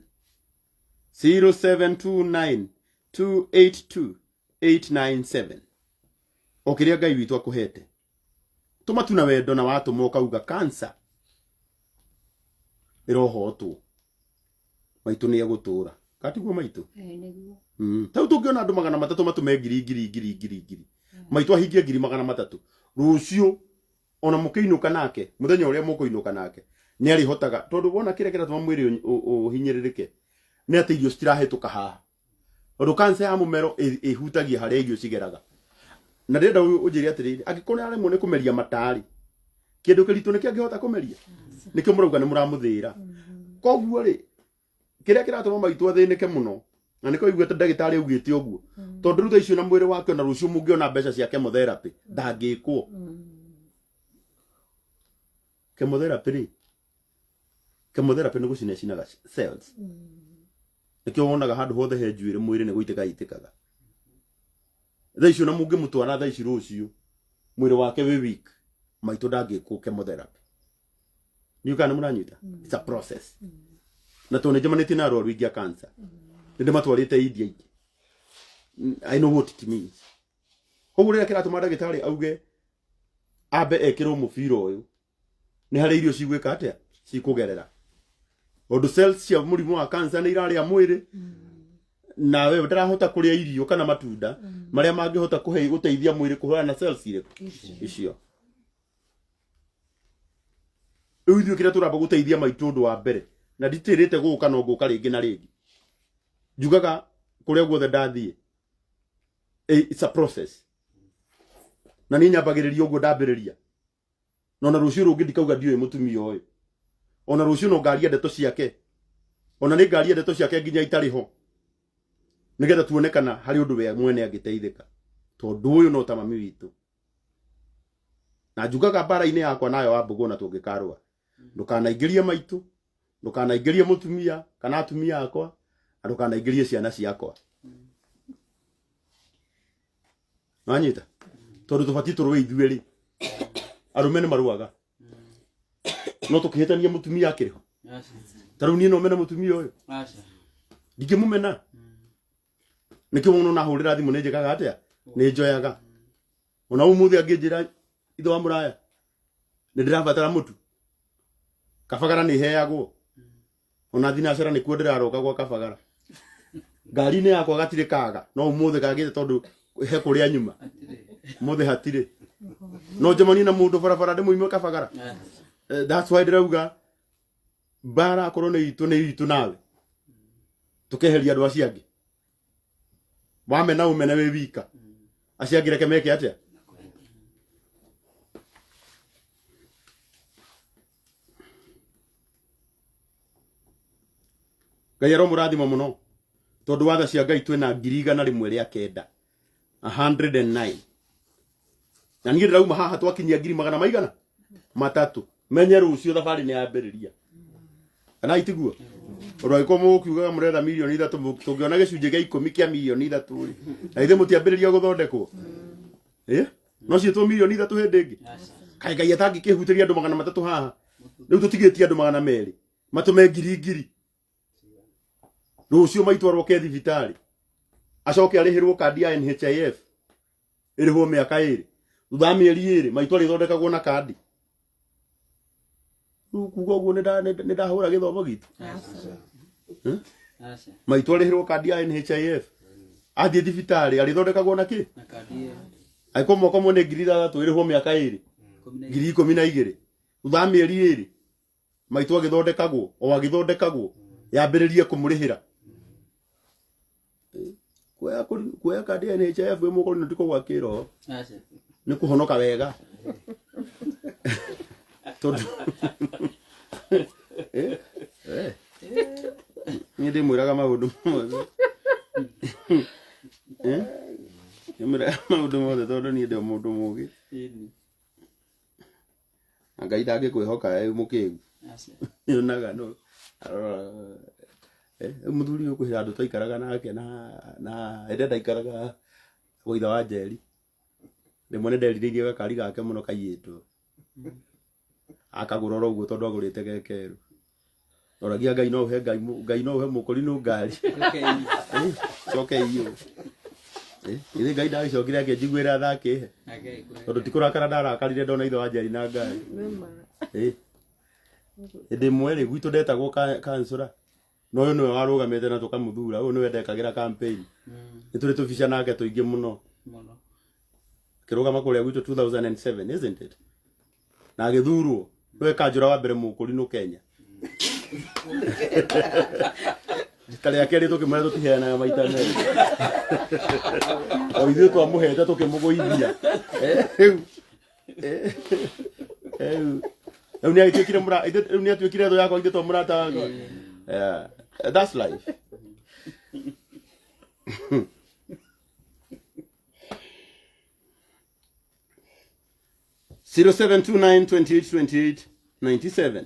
0729 282 897 okiria Ngai witu akuhete tuma tuna wendo na watu moka uga cancer irohotwo maitu ni agutura katiguo maitu niguo tau tungiona andu 300 matume ngiri maitu ahingie 300 rucio ona mukiinuka nake muthenya uria mukuinuka nake ni ari hotaga tondu wona kire kira tuma mwiri uhinyiririke ni ati irio citirahetuka haha tondu cancer ya mumero ihutagia haria irio cigeraga na ndenda unjiri atiriri angikona aremwo ni kumeria matari kindu kiritu niki angihota kumeria nikio murauga ni muramuthira koguo ri kiria kiratuma maitu athinike muno na niko igwete ndagitari ugite uguo tondu rutha icio na mwiri wake na rucio mungiona mbeca cia chemotherapy ndangikwo chemotherapy ni gucinecinaga cells nikio wonaga handu hothe he njuire mwiri ni guiteka itikaga tha icio na mungimutwara tha ici rucio mwiri wake wi weak maitu ndangikwo chemotherapy ni ukana muranyita it's a process na tone jamanite na arwaru ingia cancer ndinde matwarite India ingi I know what it means koguo rira kiratuma ndagitari auge ambe ekirwo mubira uyu ni hari irio cigwika atia cikugerera ondu cells cia murimu wa cancer ni iraria mwiri na we ndarahota kuria irio kana matunda maria mangihota kuhe guteithia mwiri kuhura na cells icio uyu kira turamba guteithia maitu undu wa mbere na nditirite guka no guka ringi na ringi njugaga kuria guothe ndathie it's a process na ni nyambagiriria uguo ndambiriria no na rucio rungi ndikauga ndiwe mutumia uyu ona rucio no ngaria ndeto ciake ona ni ngaria ndeto ciake nginya itari ho nigetha tuonekana hari undu we mwene angiteithika tondu uyu no ta mami witu na njugaga bara-ini yakwa nayo wa mbugu na tungikarwa ndukanaingĩrie maitu, ndukanaingĩrie mutumia kana atumia akwa, ndukanaingĩrie ciana ciakwa. Nanyita tondu tubati turwe ithueri arume ni maruaga no tukihitania mutumia akiriho taru ni no mena mutumia uyu ndingimumena nikio muno na hurira thimu ninjikaga atia ni njoyaga ona umuthi angĩnjĩra itho wa Muraya ni ndirabatara mutu kabagara ni heagwo ona thinacara ni kuo ndiraroka gwa kabagara ngari ni yakwa gatire kaga no umuthi kagite tondu he kuria nyuma muthi hatire no jamani na mundu barabara ndi muime kabagara that's why ndirauga bara korone itu nawe tukeheria andu acio angi wamena umene we wika acio angi reke meke atia Ngai aromurathima muno tondu watha cia Ngai twina 109 109 na niĩ ndĩrauma haha twakinyia 100 matatu menye rũcio thabarĩ nĩ yambĩrĩria kana itiguo ũrũaiko mũkiugaga mũretha milioni 3 tũngĩona gĩcunjĩ gĩa 10 kĩa milioni 3 na ithe mũtiambĩrĩria gũthondekwo no ciĩtwo milioni 3 hĩndĩ ĩngĩ kaĩ Ngai atangĩkĩhutĩria andũ 300 haha rĩu tũtigĩtie andũ 200 matũme ngiri rũcio maitwarwo ke thibitarĩ acoke arĩhĩrwo kandi ya NHIF ĩrĩhwo mĩaka 2 thutha mĩeri 2 maitwa rĩthondekagwo na kandi kuga ũguo nĩ ndahũra gĩthomo gitu maitwa rĩhĩrwo kandi ya NHIF athiĩ thibitarĩ arĩthondekagwo na kĩ aiko moko mone ngiri 3 ĩrĩhwo mĩaka 2 ngiri 12 thutha mĩeri 2 maitwa gĩthondekagwo o agĩthondekagwo yambĩrĩrie kũmũrĩhĩra kuoya kandi ya NHIF wĩ mũkũrũ nĩ ndiko gwakĩrwo nĩ kũhonoka wega tondu niĩ ndĩmwĩraga maũndũ mothe ndĩmwĩraga maũndũ mothe tondu niĩ ndĩ mũndũ mũgĩ na Ngai ndangĩkwĩhoka wĩ mũkĩgu nĩonaga no muthuri uyu kwĩ andũ taikaraga nake na ende ndaikaraga gũitha wa Njeri rĩmwe nĩ nderirĩirie gakari gake mũno kaiyĩtwo akagũra oro ũguo tondu agũrĩte gekeru oragia Ngai no ũhe mũkũrinũ ngari coke iyo ithe Ngai ndagĩcokire akĩnjiguĩra thakĩhe tondu ti kũrakara ndarakarire ndona ithe wa Njeri na ngari hĩndĩ ĩmwe rĩ gwitũ ndetagwo kansũra no ũyũ nĩwe warũgamĩte na tũkamũthura ũyũ nĩwe ndekagĩra campaign nĩ tũrĩ tũbica nake tũingĩ mũno kĩrũgama kũrĩa gwitũ 2007 isn't it na agĩthurwo nĩwe kanjũra wa mbere mũkũrinũ Kenya rĩa kerĩ tũkĩmũhe tũtiheanaga maita merĩ o ithuĩ twamũhete tũkĩmũgũithia rĩu nĩ atuĩkire thũ yakwa ithuĩ twamũrata wakwa that's life. Zero 729 28 28 97.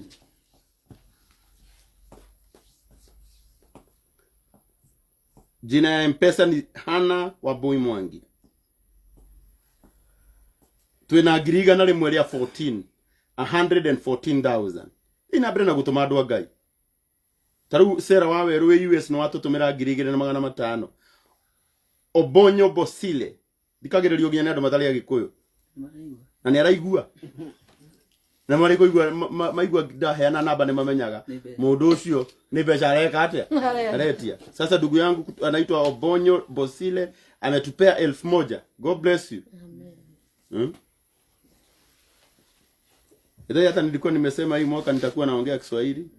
Jina ya M-Pesa ni Hana Wambui Mwangi. Twina ngiriga na rimwe ria 114,000. Ina brena gutuma andu a Ngai. Taru Sera wa Weru US no watutumira 2,500. Obonyo Bosile. Dikagererio ginya andu matari agikuyu. Na ni araigua. Na mari kuigua maigua ndaheana namba ni mamenyaga. Mundu ucio ni beca areka atia? Aretia. Sasa ndugu yangu anaitwa Obonyo Bosile ametupea 1,000. God bless you. Amen. Ndio hata nilikuwa nimesema hii mwaka nitakuwa naongea Kiswahili.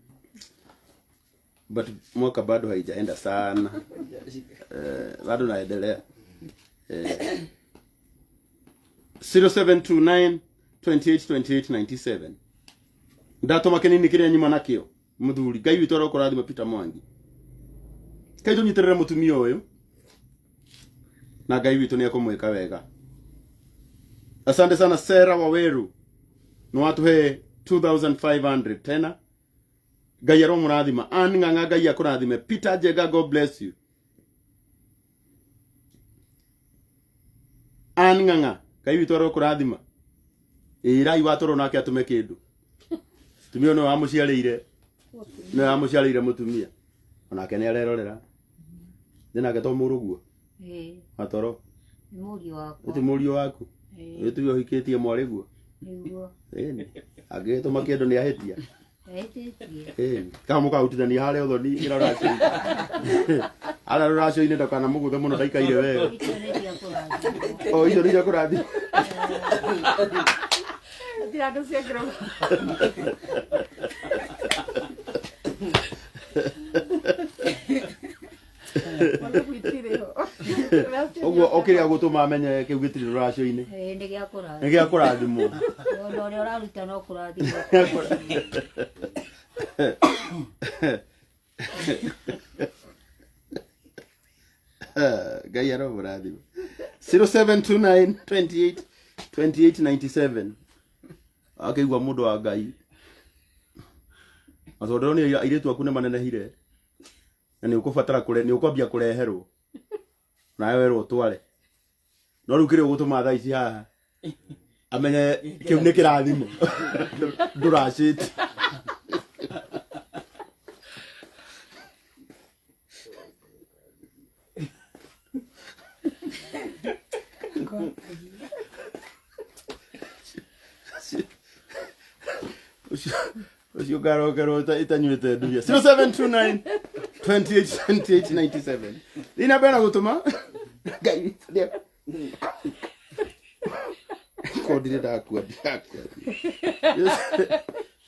But mwaka bado haijaenda sana. Bado naendelea. 0729 28 28 97. Ndatoma kinini kiria nyuma nakio. Muthuri Ngai witũ arokũrathima Peter Mwangi. Kai tũnyiterera mũtumia ũyũ. Na Ngai witũ nĩ akũmwĩka wega. Asante sana Sera wa Weru. No watuhe 2500 tena. Ngai aromurathima. Ann Ng'ang'a Ngai akurathime. Peter Jega, God bless you. Ann Ng'ang'a Ngai witu arokurathima. Irai Watoro nake atume kindu. Tumia no amuciarĩire. No amuciarĩire mutumia. Onake nĩ arerorera. Nake to mũrũguo. Watoro. Nĩ mũriũ wakwa. Eti mũriũ waku. Wetu ũhikĩtie mwarĩ guo. Nĩguo. Angĩtũma kĩndũ nĩ ahĩtia. Ehĩtĩtie. Kama mũkautithania harĩa ũthoni ĩra rũracio. Ara rũracio-inĩ ndakana mũgũthe mũno ndaikaire wega. O icio nĩ cia kũrathi. Tira andũ cia ngero. Oguo okĩrĩa gũtũma amenye kĩu gĩtirĩ rũracio-inĩ. Nĩ gĩa kũrathimwo. Nĩ gĩa kũrathimwo. Ona ũrĩa ũraruta no kũrathimwo. Ngai aromũrathima. 0729 28 2897. Akĩigua mũndũ wa Ngai. Atondũ nĩ airĩtu aku nĩ manenehire. Na nĩ ũkũbatara nĩ ũkwambia kũreherwo. Nawe werwo tware. No rĩu kĩrĩa ũgũtũma thaa ici haha. Amenye kĩu nĩ kĩrathimo. Ndũracĩti. Ucio garokerwo itanyuĩte nduya. 0729 28 28 97. Ina bena gũtũma. Ngai. Kodire ndakua.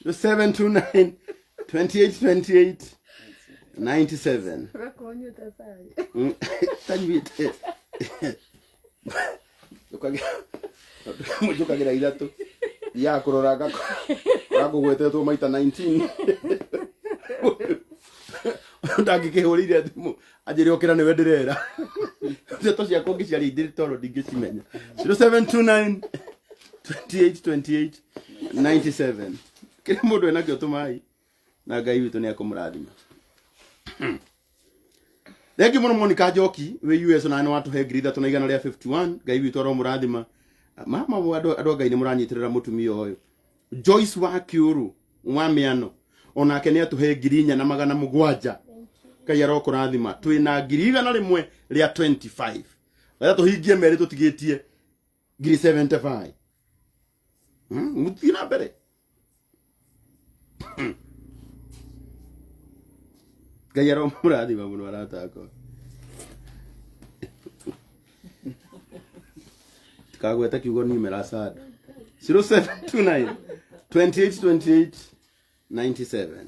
0729 28 28 97. Tanyuĩte. Mujukagira ithatũ. Ya kũroraga gagũgwetetwo maita 19. Ndangĩkĩhũrĩire thimũ anjĩre okĩra nĩwe ndĩrera. Ndeto ciakwa ngĩciaria indĩrĩ toro ndingĩcimenya. 0729 28 97. Kĩrĩa mũndũ enakĩo tũmai na Ngai witũ nĩ akũmũrathima. Thengi mũno Monica Njoki wĩ US na nĩ watũhe ngiri 351. Ngai witũ aromũrathima. Mama andũ Ngai nĩ mũranyitĩrĩra mũtumia ũyũ. Joyce wa Kiuru wa Mĩano onake nĩ atũhe ngiri 4,700. Ngai arokũrathima. Twĩna ngiri 100 rĩa 25. Wetha tũhingie merĩ tũtigĩtie ngiri 75. Mũthiĩ na mbere. Ngai aromũrathima mũno aratakwa. Kagweta kiugo ni merasada. 0729 28 97.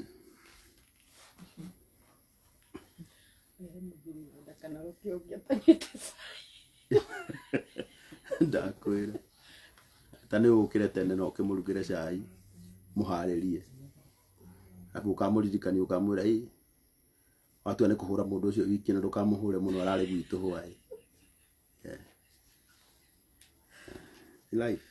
Ndakwĩra. Tani ũkĩre tene no ũkĩmũrugĩre cai mũharĩrie. Hapo ukamũririkania ukamwĩra watu nĩ kũhũra mũndũ ũcio wiki na ndũkamũhũre mũno ararĩ gwitũ hwaĩ. Life.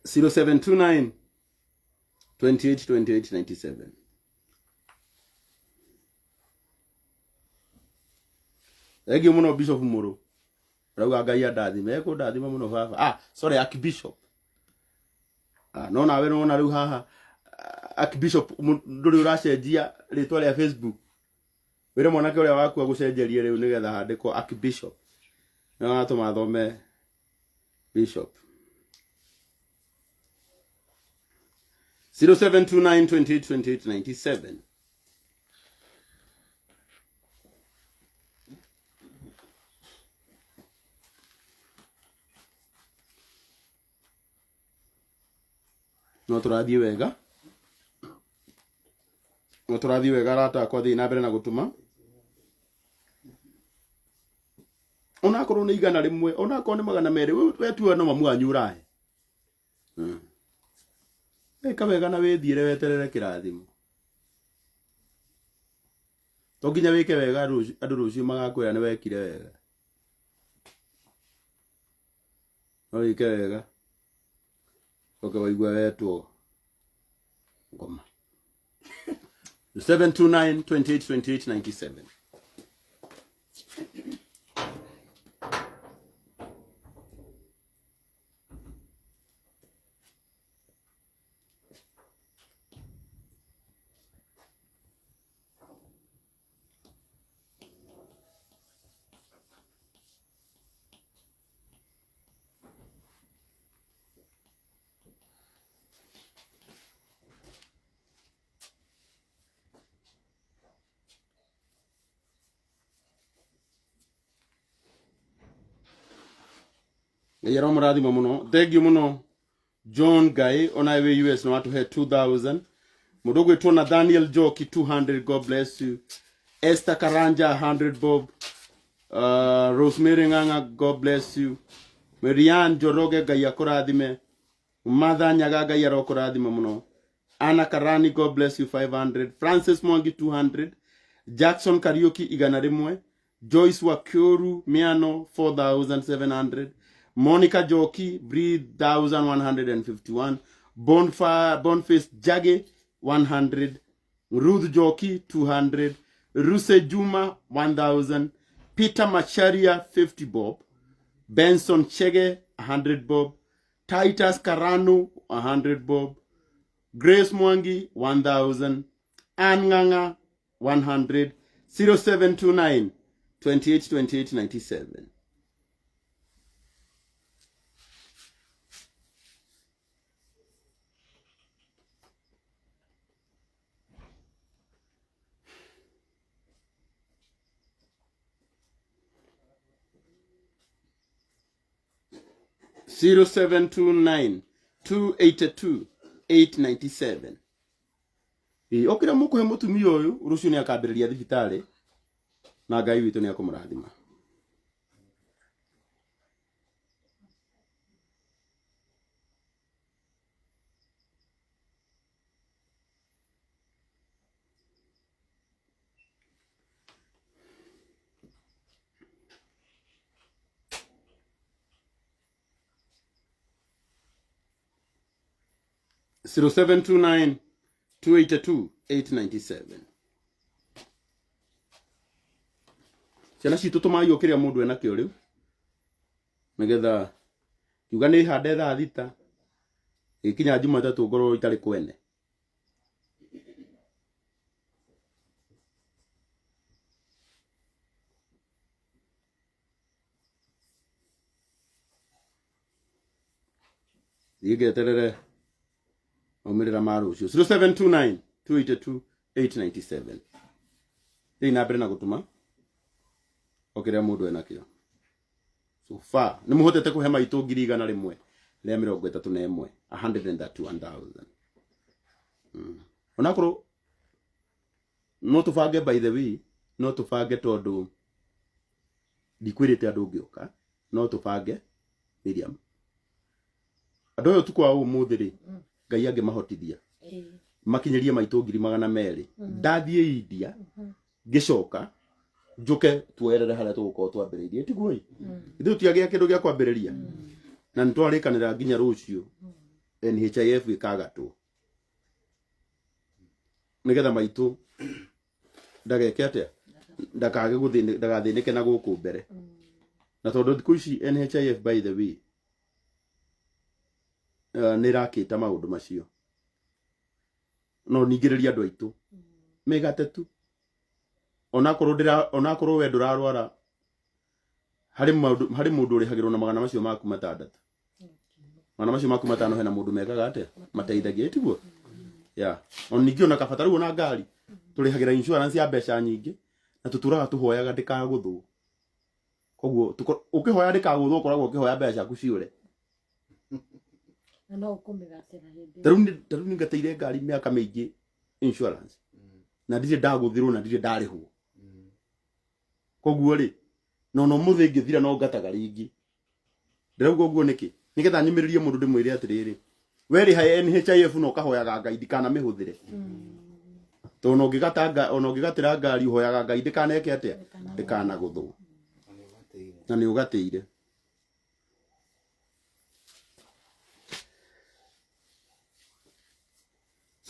0729 28 97. Egi muno Bishop Muru. Rauga Ngai andathime ndathima muno baba. Sorry Archbishop. No nawe no na riu haha Archbishop nduri uracenjia ritwa ria Facebook. Wĩre mwanake ũrĩa waku agũcenjerie rĩu nĩgetha handĩkwo Archbishop. Na watũma thome Bishop. 0729 28 97. No tũrathiĩ wega. No tũrathiĩ wega rata kwa thiĩ na mbere na gũtũma. Onakorwo nĩ igana rĩmwe, onakorwo nĩ magana merĩ, wetua no mamu wanyu ũrahe. Eka wega na wĩthiĩre weterere kĩrathimo. To nginya wĩke wega andũ rũciũ magakwĩra nĩ wekire wega. oi kega okay waigua wetu ngoma 729 28 28 97. Yero murathima muno. Thank you muno John Guy on highway US no watu he 2000. Mudogo wetu Nathaniel Joki 200, God bless you. Esther Karanja 100 bob. Rosemary Nganga, God bless you. Marianne Joroge Gaya korathime. Mother Nyaga Gaya ro korathime muno. Anna Karani, God bless you 500. Francis Mwangi 200. Jackson Karaoke igana rimwe. Joyce Wakioru Miano 4700. Monica Joki, Breed 1151. Boniface Jage 100. Ruth Joki 200. Ruse Juma 1000. Peter Macharia 50 bob. Benson Chege 100 bob. Titus Karanu 100 bob. Grace Mwangi 1000. Anganga 100. 0729 28 28 97. 0729 282 897. Okira muko he mutumia uyu rucio ni akambiriria thibitari na Ngai witu ni akumurathima. Zero 729 282 897. Ciana citu tumayo kiria mundu ena kio riu nigetha kiuga ni hande thaa thita ikinya Jumatatu ngoro itari kwene. Igeterere omirira marucio 0729 282 897. Hii nabere na gutuma okiria mundu ena kio. So far ni muhotete kuhe maitu 100,000 ria 31 131,000. Onakoro no tufange, by the way, no tufange tondu dikwirite andu ngioka no tufange Miriam andu yo tukwa umuthi ri Ngai ange mahotithia makinyerie maitu 200,000 ndathie India ngicoka njuke tuerere haria tugukorwo twambiriirie tiguo ithu tiagia kindu gia kwambiriria na nitwarikanira nginya rucio NHIF ikagatwo nigetha maitu ndageke atia ndakage ndagathinike na guku mbere na tondu thiku ici NHIF, by the way, nirakita maundu macio no ningiriria andu aitu megatetu onakorwo we ndurarwara hari mundu urihagirwo na magana macio maku 6 magana macio maku 5 hena mundu mekaga ate mateithagia tiguo ya oningio na kabataru na ngari turihagira insurance ya mbeca nyingi na tuturaga tuhoyaga ndikaguthwo koguo ukihoya ndikaguthwo koragwo ukihoya mbeca ku ciure na no kumigatira hindi taruni ngateire ngari miaka mingi insurance na ndire ndaguthirwo na ndire ndarihwo koguo ri no muthi ngithira no ngataga ringi ndirauga guo niki nigetha nyumiririe mundu ndimwire atiriri weri ha NHIF no kahoyaga Ngai ndikana mihuthire to no ngigatira ngari hoyaga Ngai ndikana eke atia ndikana guthwo na ni ugateire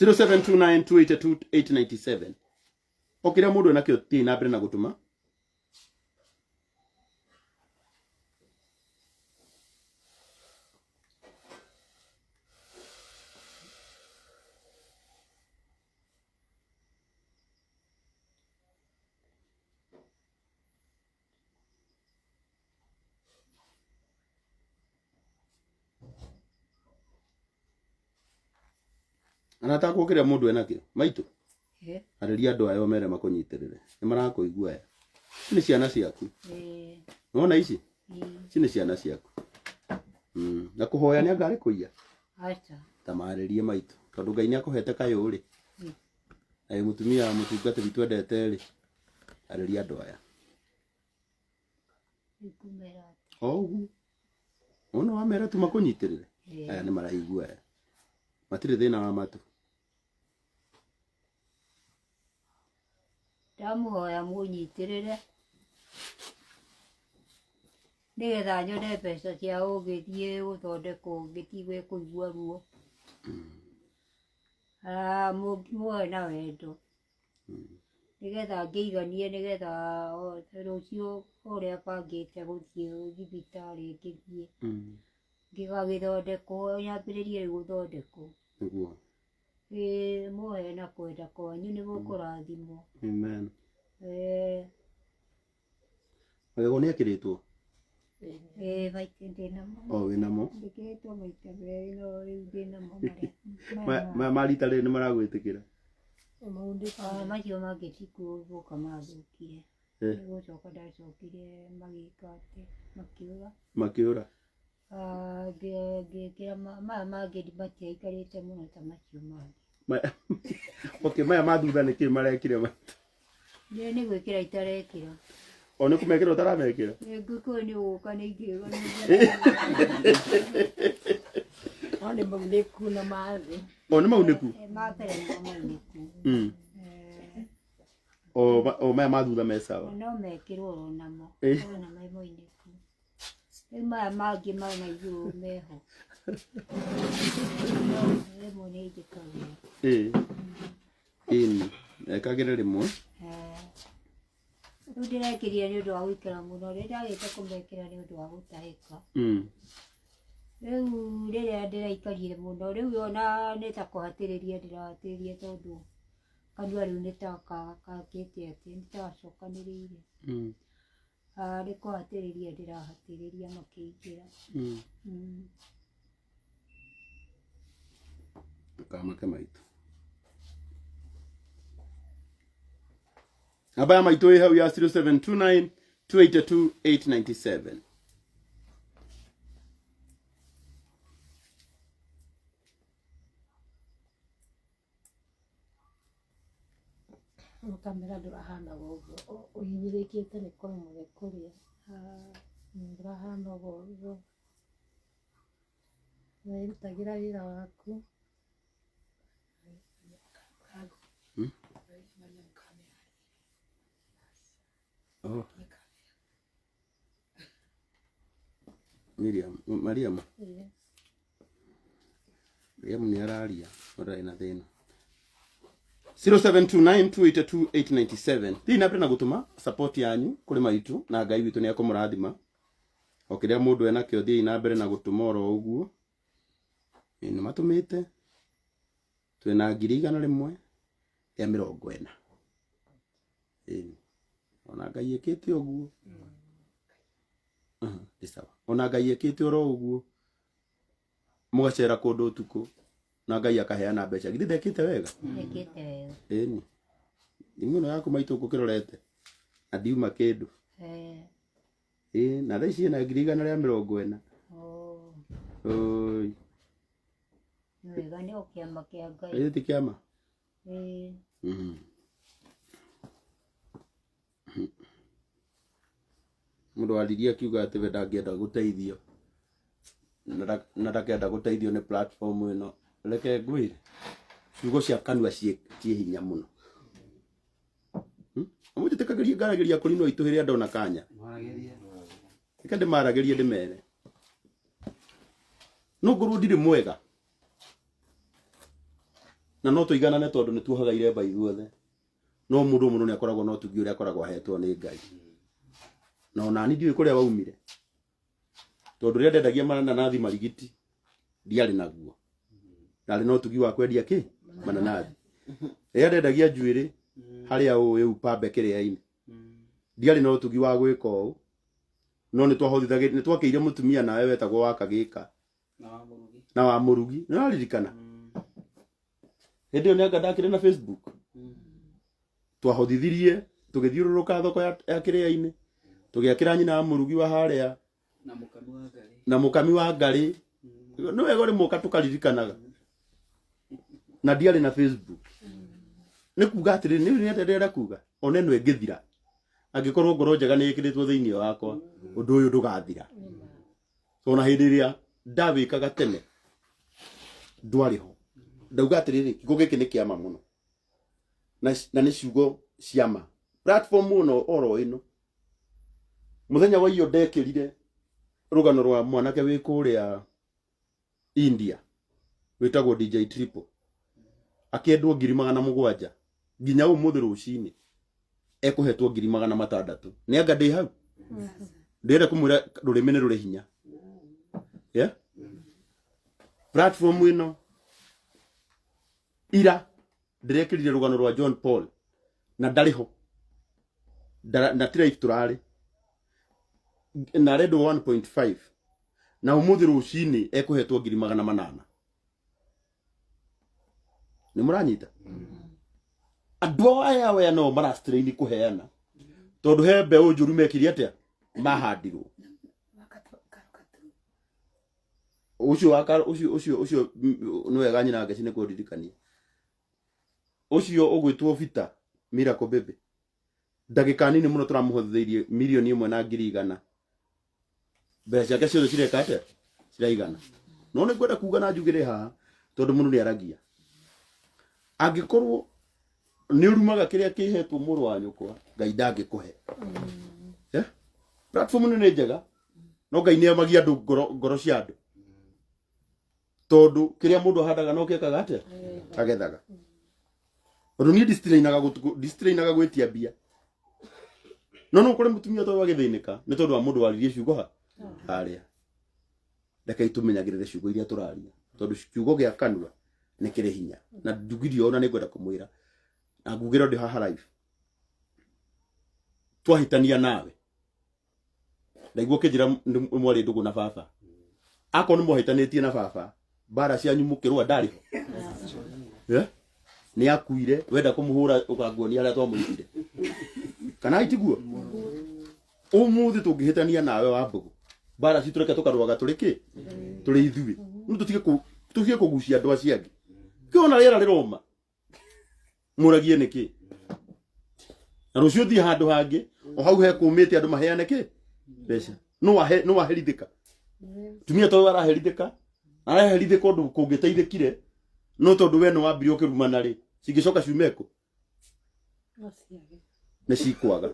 0729282897 okira mundu enakio ti na mbere na gutuma anataka kuokira mundu enakio maitu ariria andu ayo mere makunyitirire ni marakuigua ya ni ciana ciaku nona ici ni ciana ciaku na kuhoya ni angari kuiya acha tamaririe maitu tondu Ngai ni akuhete kayo ri ai mutumia mutungate bitwendete ri ariria andu aya ikumera ogu ona wamera tu makunyitirire aya ni maraigua ya matire thina wa matu ndamuhoya munyitirire nigetha nyone mbeca cia ugithie guthondekwo ngitigwe kuigua ruo muoe na wendo nigetha ngiiganie nigetha rucio uria bangite guthie thibitari ngithie ngigagithondekwo nyambiririe guthondekwo niguo muoe na kwenda kwanyu niguo kurathimwo amen magego ni akiritwo maite ndinamo winamo ndikitwo maite merĩ no riu ndinamo marita rĩrĩ nĩ maragwĩtĩkĩra macio mangĩ tikũgũka mathũkire nĩgũcoka ndacokire magĩka atĩ makĩũra ngĩkĩra maya mangĩ matiaikarĩte mũno ta macio mangĩ okay maya ma thutha nĩkĩ marekire nĩ gwĩkĩra itarekĩra o nĩ kũmekĩra ũtaramekĩra ngũkũ nĩ gũka nĩ ingĩrwo o nĩ maunĩku na mathĩ o nĩ maunĩku mambere nĩmo maunĩku o maya ma thutha me sawa no mekĩrwo o namo ona mai moinĩku rĩu maya mangĩ mana igũrũ meho rĩmwe nĩ njĩkagia ĩni ekagĩre rĩmwe rĩu ndĩrekĩrire nĩ ũndũ wa gũikara mũno rĩrĩa ndagĩte kũmekĩra nĩ ũndũ wa gũtahĩka rĩu rĩrĩa ndĩraikarire mũno rĩu ona nĩ ta kũhatĩrĩria ndĩrahatĩrĩria tondũ kanua rĩu nĩ ta kakĩte atĩ nĩ ta gacokanĩrĩire nĩ kũhatĩrĩria ndĩrahatĩrĩria makĩingĩra kamake maitũ namba ya maitũ ĩ hau ya 0729282897 kamera ndũrahana ũguo ũhinyĩrĩkĩte nĩ kũremwo nĩ kũrĩa ndũrahana ũguo wĩrutagĩra wĩra waku Mariam nĩ araria ndarĩ na thĩna 0729282897 thiĩ na mbere na gũtũma support yanyu kũrĩ maitũ na Ngai witũ nĩ ekũmũrathima o kĩrĩa mũndũ enakĩo thiĩ na mbere na gũtũma oro ũguo nĩ matũmĩte twĩna 140 ona Ngai ĩkĩte ũguo sawa ona Ngai ĩkĩte oro ũguo mũgacera kũndũ ũtukũ na Ngai akaheana mbeca githĩ ndekĩte wega ndekĩte wega ĩni imũno yaku maitũ ngũkĩrorete adiuma kĩndũ na thaa ici ĩna 140 oi nĩ wega nĩ o kĩama kĩa Ngai ti kĩama mũndũ waririe akiuga atĩ we ndangĩenda gũteithio na ndakĩenda gũteithio nĩ platform ĩno reke ngwĩre ciugo cia kanua ciĩ hinya mũno mũnjĩtĩkagĩria ngaragĩria kũrinwo itũ hĩrĩa ndona kanya reke ndĩmaragĩrie ndĩmere no ngorwo ndirĩ mwega na no tuiganane tondu ni tuohaga iremba ithuothe no mundu muno ni akoragwo no tugi uria akoragwo ahetwo ni Ngai na ona ni ndiwe kuria waumire tondu ria ndendagia mananathi marigiti ndiari naguo nari no tugi wa kwendia ki mananathi ria ndendagia njuiri haria uyu pambe kiria-ini ndiari no tugi wa gwika uu no ni twahothithagia ni twakeire mutumia nawe wetagwo wa Kagika na wa Murugi no aririkana hindi yo nanga ndakire na Facebook twahothithirie tugithiururuka thoko ya kiria-ini tugiakira nyina Murugi wa haria na mukami wa ngari no wega ri muka tukaririkanaga na ndiari na Facebook ni kuga atiri ni ndenda kuga one no engithira angikorwo ngoro njega ni ikiritwo thiini wakwa undu uyu ndugathira so na hindi ria ndawikaga tene ndwariho ndauga atiri kigo giki ni kiama muno na ni ciugo ciama platform muno oro ino muthenya wa iyo ndekirire rugano rwa mwanake wi kuria India witagwo DJ Triple akiendwo 700,000 nginya umuthi rucini ekuhetwo 600,000 ni anga ndi hau ndire kumwira rurimi ni ruri hinya platform ino ira ndirekirire rugano rwa John Paul na ndariho na tira ifturari na redo 1.5 na umuthi rucini ekuhetwo 800,000 ni muranyita andu aya we no marastraini kuheana tondu he mbeu njuru mekiri atia mahandirwo ucio no wega nyina ngeci ni kuririkania ucio ugwitwo Vita Miracle Baby ndagika nini muno turamuhotheirie milioni 1,100,000 mbeca ciake ciothe cireka atia ciraigana no ni kwenda kuga na njugire haha tondu muno ni aragia angikorwo ni urumaga kiria kihetwo muru wa nyukwa Ngai ndangikuhe platform ni njega no Ngai ni amagia andu ngoro cia andu tondu kiria mundu ahandaga no kiekaga atia agethaga undu ni distrainaga gwitia mbia no kuri mutumia to wagithinika ni tondu wa mundu waririe ciugo haria reke itumenyagirire ciugo iria turaria tondu ciugo gia kanua ni kiri hinya na ndugirio ona ni ngwenda kumwira na ngugiro ndi haha live twahitania nawe ndaigwo kijira mwari ndugu na baba ako ni mohitanitie na baba bara cianyu mukirwa ndariho ni akuire wenda kumuhura ukanguonia aria twamwitire kana itiguo umuthi tungihitania nawe wa mbugu bara citureke tukaruaga turiki turi ithui no tutige kugucia andu acio angi kiona riera riroma muragie niki na rucio thi handu hangi o hau he kumite andu maheane ki mbeca no waherithika tumia to araherithika araherithika undu kungiteithikire no tondu we no wambire ukirumana ri cingicoka ciumeko ni cikwaga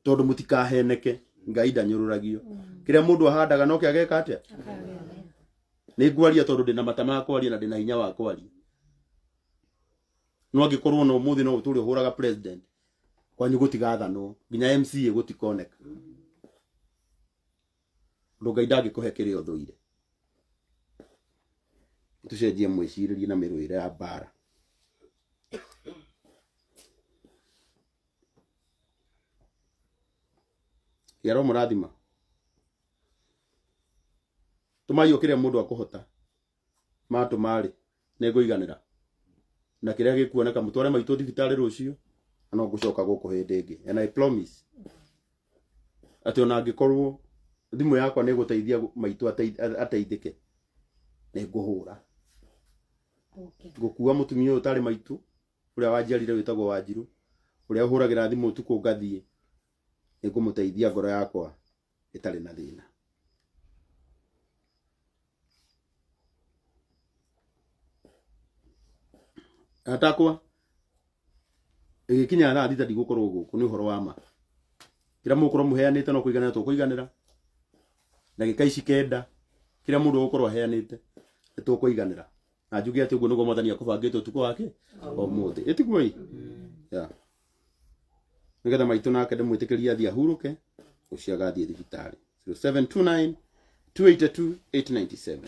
tondu mutikaheneke Ngai ndanyururagio kiria mundu ahandaga no kiageka atia ni ngwaria tondu ndina matama kwaria na ndina hinya wa kwaria no angikorwo no muthi no uturi uhuraga president kwanyu gutigathanwo nginya MCA gutikoneka Ngai ndangikuhe kiria uthuire tucenjie mwiciririe na mirwire ya bara yaro murathima tumayo kiria mundu akuhota matu mari niguiganira na kiria gikuoneka mutware maitu thibitari rucio no gucoka guku hindi ingi and I promise ati ona angikorwo thimu yakwa ni guteithia maitu ateithike ni nguhura ngukua mutumia utari maitu uria wanjiarire witagwo Wanjiru uria uhuragira thimu tuku ngathie ni kumuteithia ngoro yakwa itari na thina atakwa igikinya thaa thita ndigukorwo guku ni uhoro wa ma kira mukorwo muheanite no kuiganira to kuiganira ndagika ici kenda kira mundu gukorwo aheanite to kuiganira na njuge ati uguo nugo mwathani akubangite utuko wake o muthi itiguo i ya nigetha maitu nake ndimwitikiria athia huruke uciaga athie thibitari 0729 282 897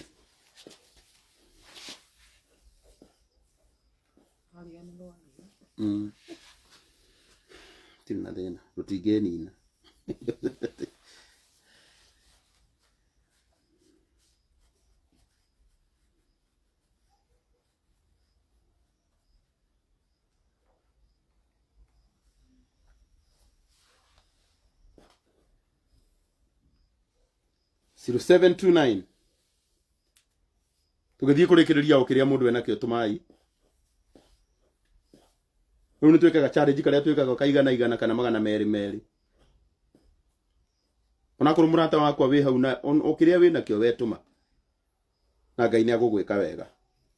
tina thina rutingenina 0729 tugithie kurikiriria ukiria mundu ena kio tumai riu ni twikaga challenge karia twikaga kaigana igana kana magana meri ona kuru murata wakwa wi hau na ukiria wi nakio wetuma na Ngai ni agugwika wega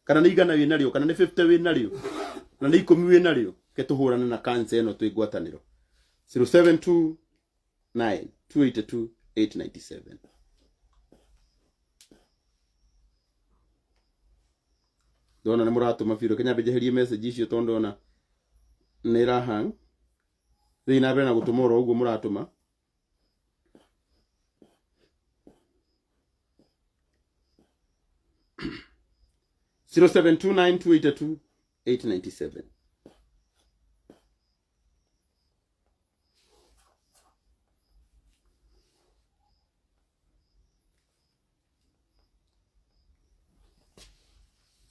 kana ni igana wi nario kana ni 50 wi nario na ni 10 wi nario ke tuhurana na cancer eno twi gwataniro 0729 282 897 Dona ni muratuma biru kenya bejeherie message icio tondu ona ni rahang thina bena gutumoro uguo muratuma 0729282897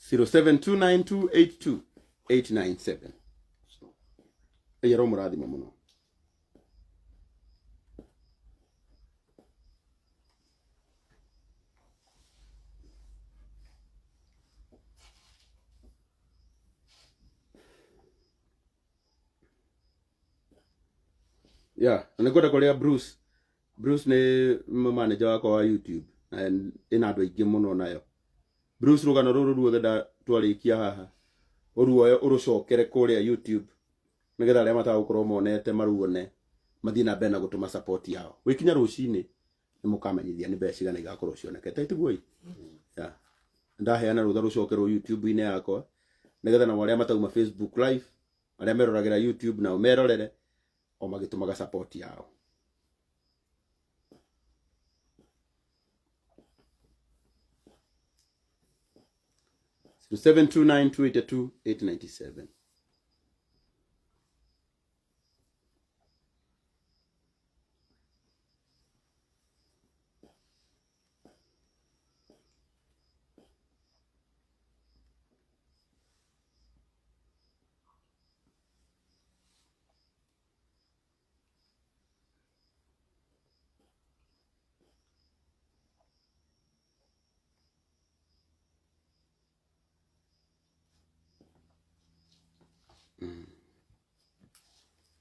0729282897 Eyero murathima muno nĩngwenda kũrĩa Bruce nĩ manager wakwa wa YouTube na ĩna andũ aingĩ mũno nayo Bruce rũgano rũrũ ruothe twarĩkia haha ũruoyo ũrũcokere kũrĩa YouTube nĩgetha arĩa matagũkorwo monete maruone mathiĩ na mbere na gũtũma support yao wĩkinya rũcinĩ nĩ mũkamenyithia nĩ mbeca cigana igakorwo cionekete itiguo ndaheana rũtha rũcokerwo YouTube-inĩ yakwa nĩgetha na arĩa matauma Facebook live arĩa meroragĩra YouTube nao merorere o magitumaga support yao 0729282897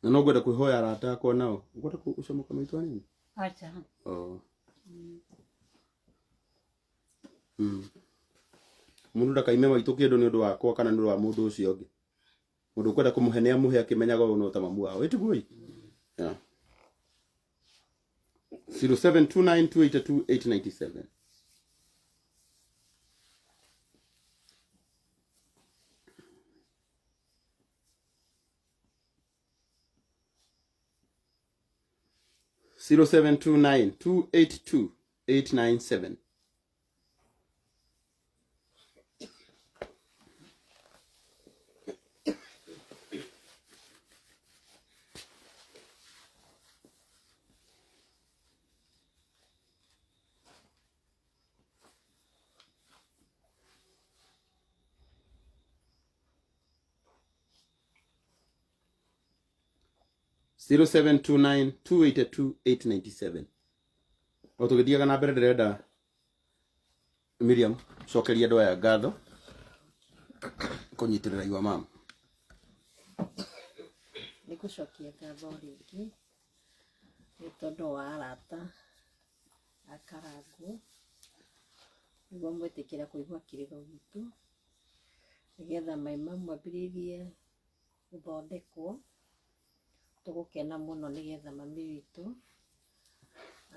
na no gwenda kwihoya arata akwa nao ngwenda kucomoka maitwa nini acha mundu ndakaime maitu kindu ni undu wakwa kana ni undu wa mundu ucio ungi mundu kwenda kumuhenea muhe akimenyaga no ta mamu wao itiguo 0729282897 0729282897 0729282897 Otugithiaga na mbere ndirenda Miriam cokeria andu aya ngatho kunyitirira iwa mama nikucokia ngatho ringi ni tondu wa arata a Karangu niguo mwetikira kuigua kiriro gitu nigetha maima mwambiririe guthondekwo tugukena muno nigetha mami witu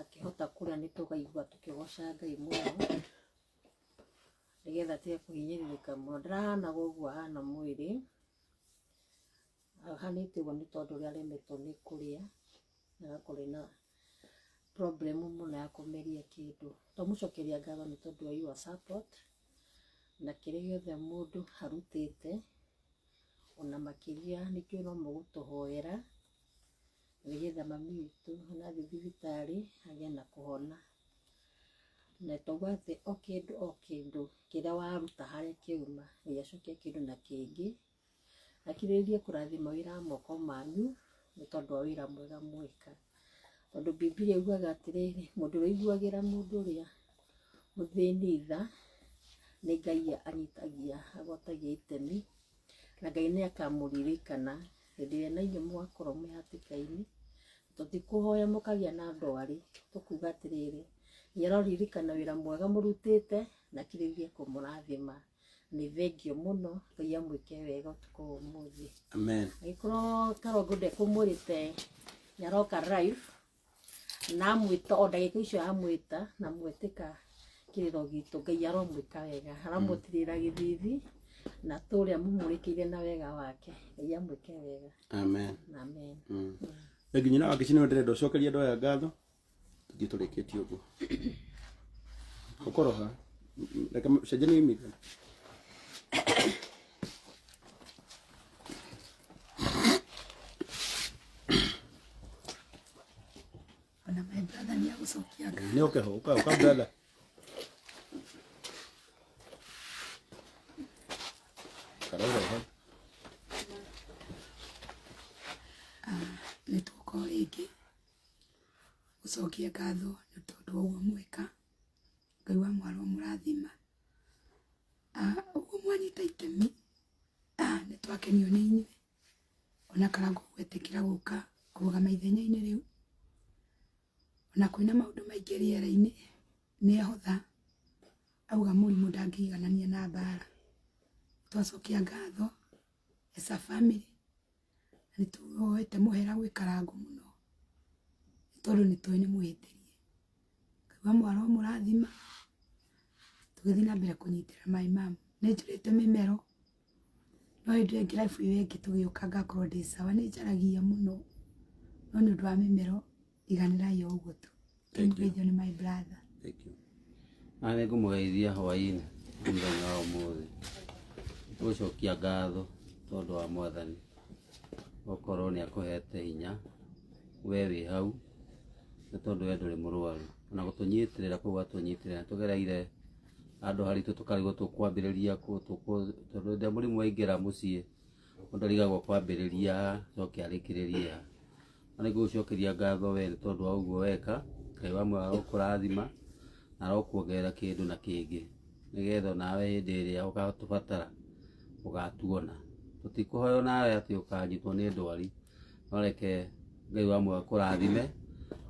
akihota kura ni tukaigua tukigoca Ngai muno nigetha tige kuhinyiririka muno ndarahana guguo hana mwiri hanite uguo ni tondu ria remetwo ni kuria agakorwo na problem muno ya kumeria kindu tumucokeria ngatho ni tondu wa your support na kire giothe mundu harutite ona makiria nikio no mugutuhoera nigetha mami witu na thibitari agie na kuhona na togwate o kindu kiria waruta haria kiuma giacokia kindu na kingi akiririe kurathima wira moko manyu ni tondu wa wira mwega mwika tondu Biblia yugaga atiriri mundu uiguagira mundu uria muthini tha ni Ngai anyitagia agotagia itemi na Ngai ni akamuririkana hĩndĩ na inyuĩ mwakorwo mwĩ hatĩka-inĩ tutikuhoya mukagia na ndwari tukuga atiriri nĩaroririkana wĩra mwega mũrutĩte na kĩrĩgie kũmũrathima nĩ thengio mũno Ngai amwĩke wega ũtukũ wa ũmũthĩ Amen. Angĩkorwo Karangu ndekũmwĩrĩte nĩaroka live na mwĩta o ndagĩka icio amwĩta na mwĩtĩka kĩrĩro gitũ Ngai aromwĩka wega aramũtirĩra gĩthithi na tũrĩa mumũrĩkĩire na wega wake Ngai amwĩke wega Amen. Amen. Nginya na wakicini ndirenda ucokerie andũ aya ngatho tũthiĩ tũrĩkĩtie ũguo ukoroha reke cenjania imĩrĩ ona my brother ni agucokia ngatho nĩ ũkeho uka brother karoho nĩ tuko rĩngĩ gucokia ngatho nĩ tondũ wa ũguo mwĩka Ngai wa mwarwo mũrathima ũguo mwanyita itemi nĩ twakenio nĩ inyuĩ ona Karangu gwetĩkĩra gũka kũrũgama ithenya-inĩ rĩu ona kwĩna maũndũ maingĩ rĩera-inĩ nĩ ahotha auga mũrimũ ndangĩiganania na mbara twacokia ngatho as a family nĩ tuoete mũhera gwĩ Karangu mũno tondũ nĩ tũĩ nĩ mwĩhĩtĩrie Ngai wa mwarwo mũrathima tũgĩthiĩ na mbere kũnyitĩra my mom nĩ njũrĩte mĩmero no hĩndĩ ĩngĩ life ĩyo ĩngĩ tũgĩũka ngakorwo ndĩ sawa nĩ njaragia mũno no nĩ ũndũ wa mĩmero iganĩrai o ũguo tu tũmũgeithio nĩ my brother. Thank you. Nĩ ngũmũgeithia hwaĩ-inĩ mũthenya wa ũmũthĩ gũcokia ngatho tondũ wa Mwathani gũkorwo nĩ akũhete hinya we wĩ hau nĩ tondũ we ndũrĩ mũrwaru ona gũtũnyitĩrĩra kũu atũnyitĩrĩra tũgereire andũ haritũ tũkarigwo tũkwambĩrĩria tondũ rĩrĩa mũrimũ waingĩra mũciĩ mũndũ arigagwo kwambĩrĩria coke arĩkĩrĩrie ha na nĩ ngũgũcokeria ngatho we nĩ tondũ wa ũguo weka Ngai wa mwarwo arokũrathima na arokuongerera kĩndũ na kĩngĩ nĩgetha nawe hĩndĩ ĩrĩa ũgatũbatara ũgatuona tũtikũhoywo nawe atĩ ũkanyitwo nĩ ndwari no reke Ngai wa mwarwo akũrathime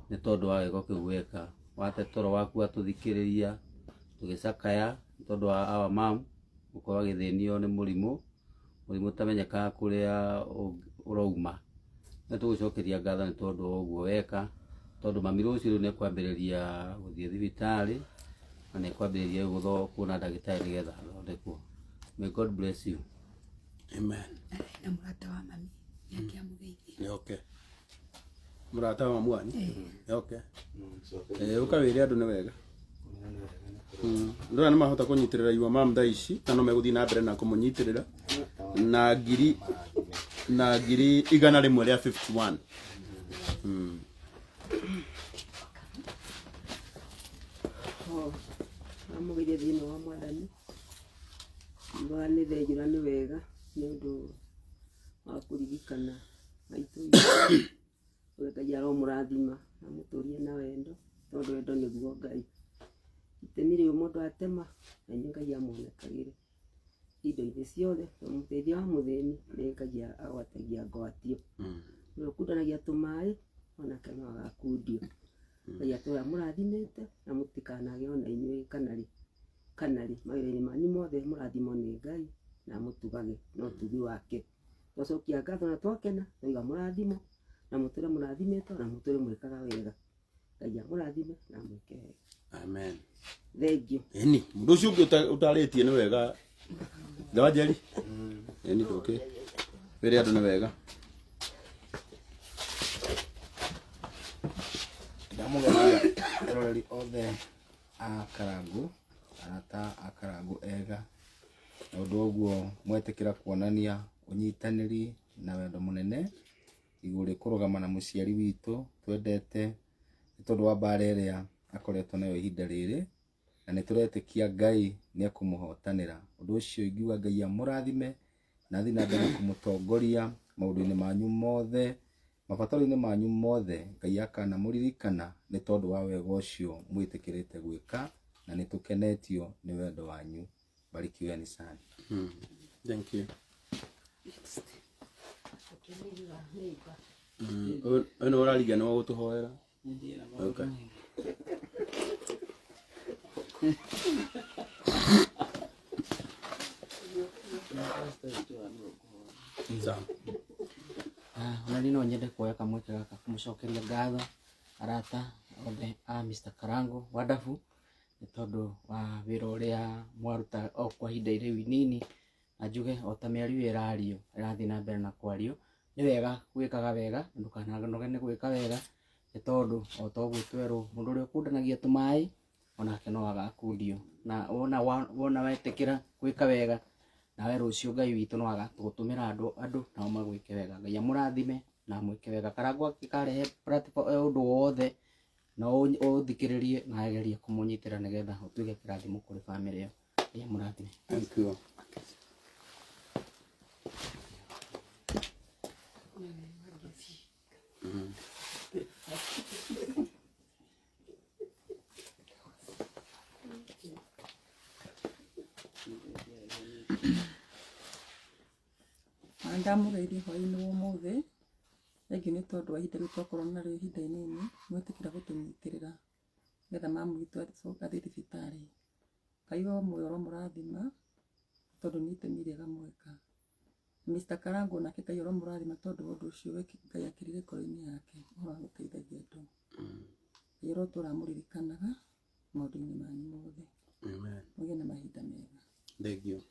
nĩ tondũ wa wĩko kĩu weka wate toro waku watũthikĩrĩria tũgĩcakaya nĩ tondũ wa our mom gũkorwo agĩthĩnio nĩ mũrimũ ũtamenyekaga kũrĩa ũrauma nĩ tũgũcokeria ngatho nĩ tondũ wa ũguo weka tondũ mami rũciũ rĩu nĩ ekwambĩrĩria gũthiĩ thibitarĩ na nĩ ekwambĩrĩria kuona ndagĩtarĩ nĩgetha athondekwo. May God bless you. Amen. Na mũrata wa mami nĩakĩamũgeithia nĩ okay mũrata wa mamu wanyu nĩ okay ũkawĩre andũ nĩ wega ndona nĩ mahota kũnyitĩrĩra your mom thaa ici na no megũthiĩ na mbere na kũmũnyitĩrĩra na ngiri igana rĩmwe rĩa 51 amũgeithia thĩinĩ wa Mwathani mbaa nĩ thenjũra nĩ wega nĩ ũndũ wa kũririkana maitũ Ngai aromũrathima amũtũrie na wendo tondũ wendo nĩguo Ngai itemi rĩu mũndũ atema na inyuĩ Ngai amuonekagĩre indo-inĩ ciothe mũteithia wa mũthĩni nĩ Ngai agwatagia ngwatio ũrĩa ũkundanagia tũmaĩ onake no agakundio Ngai atũra mũrathimĩte na mũtikanage ona inyuĩ kanari mawĩra-inĩ manyu mothe mũrathimwo nĩ Ngai na mũtugage no ũtugi wake twacokia ngatho na twakena twauga mũrathimo na mũtũre mũrathimĩtwo na mũtũre mwĩkaga wega Ngai amũrathime na mwĩke wega. Amen. Thank you. Eni mundu ucio utaritie ni wega ndawajeri eni ndoke were andu ni wega ndamugeria eroreri othe a Karangu arata a Karangu ega na undu uguo mwetikira kuonania unyitaniri na wendo munene iguri kurugama na muciari witu twendete tondu wa bara iria akoretwo nayo ihinda riri na nituretekia Ngai ni akumuhotanira undu ucio ingiuga Ngai amurathime na thina mbere kumutongoria maundu-ini manyu mothe mabataro-ini manyu mothe Ngai akana muririkana ni tondu wa wega ucio mwitikirite gwika na nitukenetio ni wendo wanyu. Barikiweni sana. Thank you. Ono urariga no gutuhoera. Okay. Nani no nyende kuoya kamweke gaka kumucokeria ngatho arata othe a Mr. Karangu wonderful ni tondu wa wira uria mwaruta o kwa hinda iriu inini na njuge o ta miario irario irathi na mbere na kwario ni wega gwikaga wega ndukanoge ni gwika wega ni tondu o to gwitweru mundu uria ukundanagia tumai onake no agakundio na wona wetikira gwika wega nawe rucio Ngai witu no agatutumira andu nao magwike wega. Ngai amurathime na mwike wega. Karangu akikarehe platform undu wothe no uthikiririe na agerie kumunyitira nigetha utuike kirathimo kuri family yo. Ngai amurathime. Thank you. Ndamugeithie hwainĩ ũmũthĩ thengiũ nĩ tondũ wa ihinda rĩu twakorwo narĩo ihinda inini mwetikĩra gũtũnyitĩrĩra nĩgetha mamu witũ athiĩ thibitarĩ. Ngai wa muoyo aromũrathima tondũ nĩ itemi rĩega mweka. Mr. Karangu nake Ngai aromũrathima tondũ ũndũ ũcio Ngai akĩrire ngoro-inĩ yake ũhoro wa gũteithagia andũ. Ngai arotũra mũririkanaga maũndũ-inĩ manyu mothe. Amen. Mũgĩe na mahinda mega. Thank you.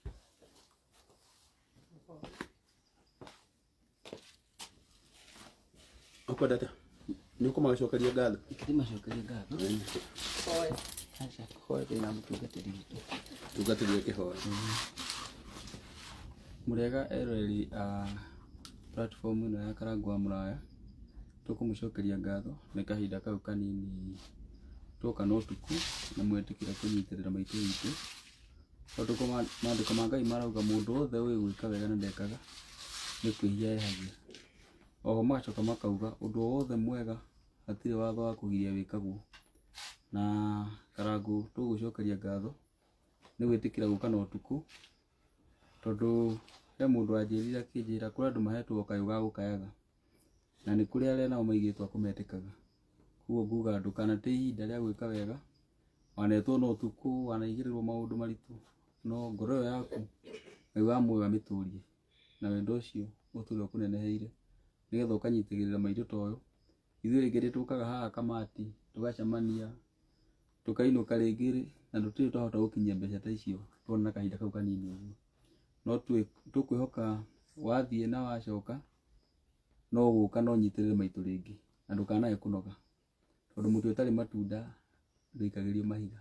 Ukwendete ni ukumacokeria ngatho Ndimacokeria ngatho acha koe na mutungatiri witu tungatĩrie kĩhoya. Murega eroreri a platform ino ya Karangu wa Muraya tukumucokeria ngatho nĩ kahinda kau kanini tuka no tuku na mwetikira kunyitirira maitu witu tondu mandĩko ma Ngai marauga mundu wothe ũĩ gwĩka wega na ndekaga nĩ kwĩhia ehagia. Oho magacoka makauga undu wothe mwega hatirĩ watho wa kũgiria wĩkagwo. Na Karangu tugucokeria ngatho nĩ gwĩtĩkĩra gũka na ũtukũ tondu he mundu anjĩrire akĩnjĩra kũrĩ andũ mahetwo kayũ ga gũkayaga na nĩ kũrĩ arĩa nao maigĩtwo kũmetĩkaga. Koguo nguga ndũkanate ihinda rĩa gwĩka wega wanetwo na ũtukũ wanaigĩrĩrwo maũndũ maritũ no ngoro ĩyo yaku Ngai wa muoyo amĩtũrie na wendo ũcio ũtũre ũkũneneheire nigetha ũkanyitĩrĩra maitũ ta ũyũ. Ithuĩ rĩngĩ nĩtũkaga haha kamati tũgacemania tukainũka rĩngĩ na tũtirĩ twahota gũkinyia mbeca ta icio tuona na kahinda kau kanini ũguo. No tũkwĩhoka wathiĩ na wacoka no gũka no nyitĩrĩre maitũ rĩngĩ na ndũkanae kũnoga tondũ mũtĩ ũtarĩ matunda ndũikagĩrio mahiga.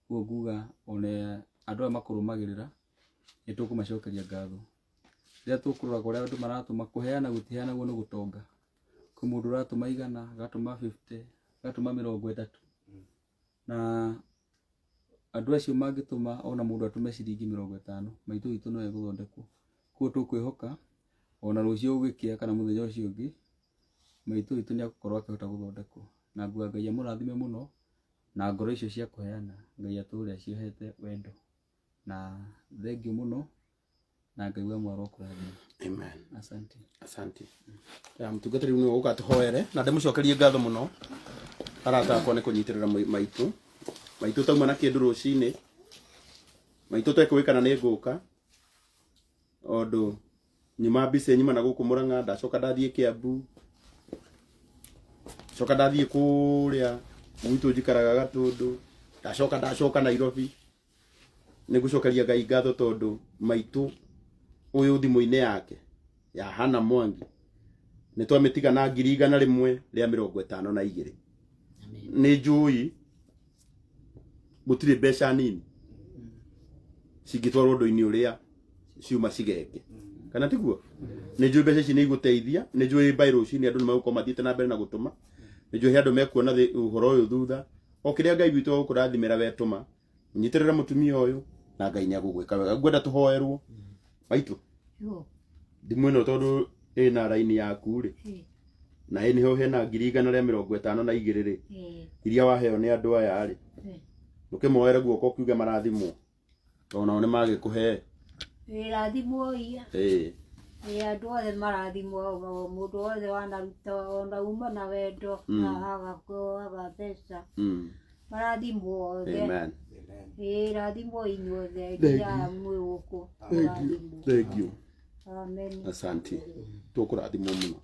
Koguo nguga ona andũ aya makũrũmagĩrĩra nĩ tũkũmacokeria ngatho. Rĩrĩa tũkũrora kũrĩa andũ maratũma kũheana gũtiheanagwo nĩ gũtonga. Kwĩ mũndũ ũratũma 100 agatũma 50 agatũma 30 na andũ acio mangĩtũma ona mũndũ atũme ciringi 50 maitũ witũ no egũthondekwo. Koguo tũkwĩhoka ona rũciũ gũgĩkĩa kana mũthenya ũcio ũngĩ maitũ witũ nĩ agũkorwo akĩhota gũthondekwo. Na nguga Ngai amũrathime mũno na ngoro icio cia kũheana Ngai atũre aciohete wendo na thengiũ mũno na Ngai wa mwaro kũrathima. Amen. Asante. Asante. Ya mutungatĩri nĩ ũgũka tũhoere na ndĩmũcokerie ngatho mũno arata akwa nĩ kũnyitĩrĩra maitũ tauma na kĩndũ rũcinĩ maitũ tekũĩkana nĩ ngũka ondũ nyuma mbica nyuma na gũkũ Mũrang'a ndacoka ndathiĩ Kiambu coka ndathiĩ kũrĩa gwitũ njikaraga Gatũndũ ndacoka Nairobi nigucokeria Ngai ngatho tondu maitu uyu thimu-ini yake ya Hana Mwangi ni twamitiga na 152 ni njui gutire mbeca nini cingitwarwo undu-ini uria ciuma cigeke kana tiguo ni njui mbeca ici ni iguteithia ni njui mbairo ici ni andu ni magukorwo mathiite na mbere na gutuma ni njui andu mekuona uhoro uyu thutha o kiria Ngai witu agukurathimira wetuma unyitirira mutumia uyu na Ngai ni agugwika wega ngwenda tuhoerwo maitu thimu ino tondu ina raini yaku ri na ini ho hena 152 ri iria waheo ni andu aya ri ukimoera guoko kiuge marathimwo ona ni magikuhe rathimwo ia andu othe marathimwo mundu wothe wanaruta ona uma na wendo na agakorwo mbeca marathimwo othe amen rathimwo inyuothe iria mwĩ gũkũ marathimwo. Thank you. Amen. Asante tukurathimwo muno.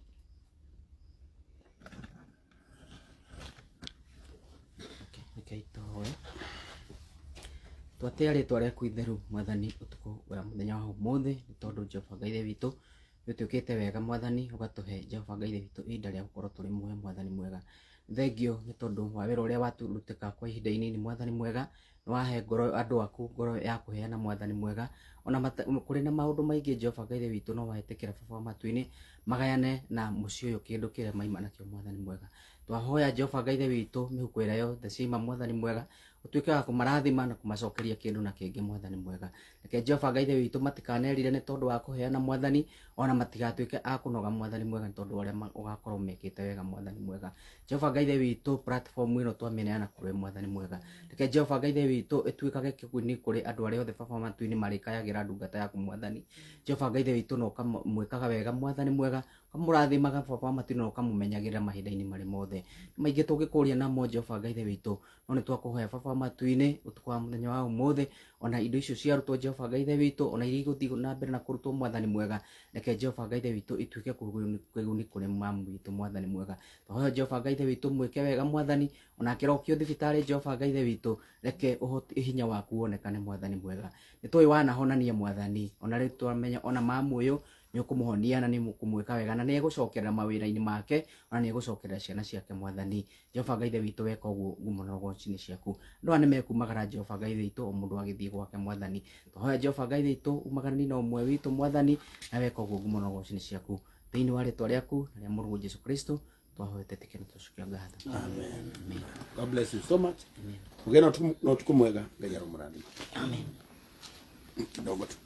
Twatea ritwa rĩaku itheru Mwathani utuku wa muthenya wa umuthi ni tondu Jehova Ngai witu utukite wega Mwathani ugatuhe Jehova Ngai witu ihinda ria gukorwo turi muoyo Mwathani mwega. Thengio ni tondu wa wira uria waturutika kwa ihinda inini Mwathani mwega wahe ngoro andu aku ngoro ya kuheana Mwathani mwega ona kuri na maundu maingi Jehova Ngai witu no wahetekera baba matu-ini magayane na mucio uyu kindu kiria maima nakio Mwathani mwega. Twahoya Jehova Ngai witu mihuko ira yothe cima Mwathani mwega utuike wa kumarathima na kumacokeria kindu na kingi Mwathani mwega. Reke Jehova Ngai witu matikanerire ni tondu wa kuheana Mwathani ona matigatuike a kunoga Mwathani mwega ni tondu uria ugakorwo mekite wega Mwathani mwega. Jehova Ngai witu platform ino twameneana kuri Mwathani mwega. Reke Jehova Ngai witu ituikage kiguni kuri andu aria othe baba matu-ini marikayagira ndungata yaku Mwathani. Jehova Ngai witu no kamwikaga wega Mwathani mwega kamurathimaga baba matu-ini no kamumenyagira mahinda-ini mari mothe maingi tungikuria namo Jehova Ngai witu no ni twakuhoya baba matu-ini utuku wa muthenya wa umuthi ona indo icio ciarutwo Jehova Ngai witu ona iria iguthii na mbere na kurutwo Mwathani mwega. Reke Jehova Ngai witu ituike kuguni kuri mamu witu Mwathani mwega. Twahoya Jehova Ngai witu mwike wega Mwathani ona kirokio thibitari Jehova Ngai witu reke hinya waku wonekane Mwathani mwega. Nitui wanahonania Mwathani ona riu twamenya ona mamu uyu ni ukumuhonia na ni mukumwika wega na ni egucokerera mawira-ini make ona ni egucokerera ciana ciake Mwathani. Jehova Ngai witu weka uguo ngumo gocini ciaku ndo ane mekumagara Jehova Ngai witu o mundu agithii gwake Mwathani. Twahoya Jehova Ngai witu umagarani na umwe witu Mwathani na weka uguo ngumo gocini ciaku thiini wa ritwa riaku na ria Mũrũ Jesu Kristo twahoete tikene tucukia ngatho. Amen. God bless you so much. Ugena no tukumwega Ngai aromurathime. Amen. Kidogo tu.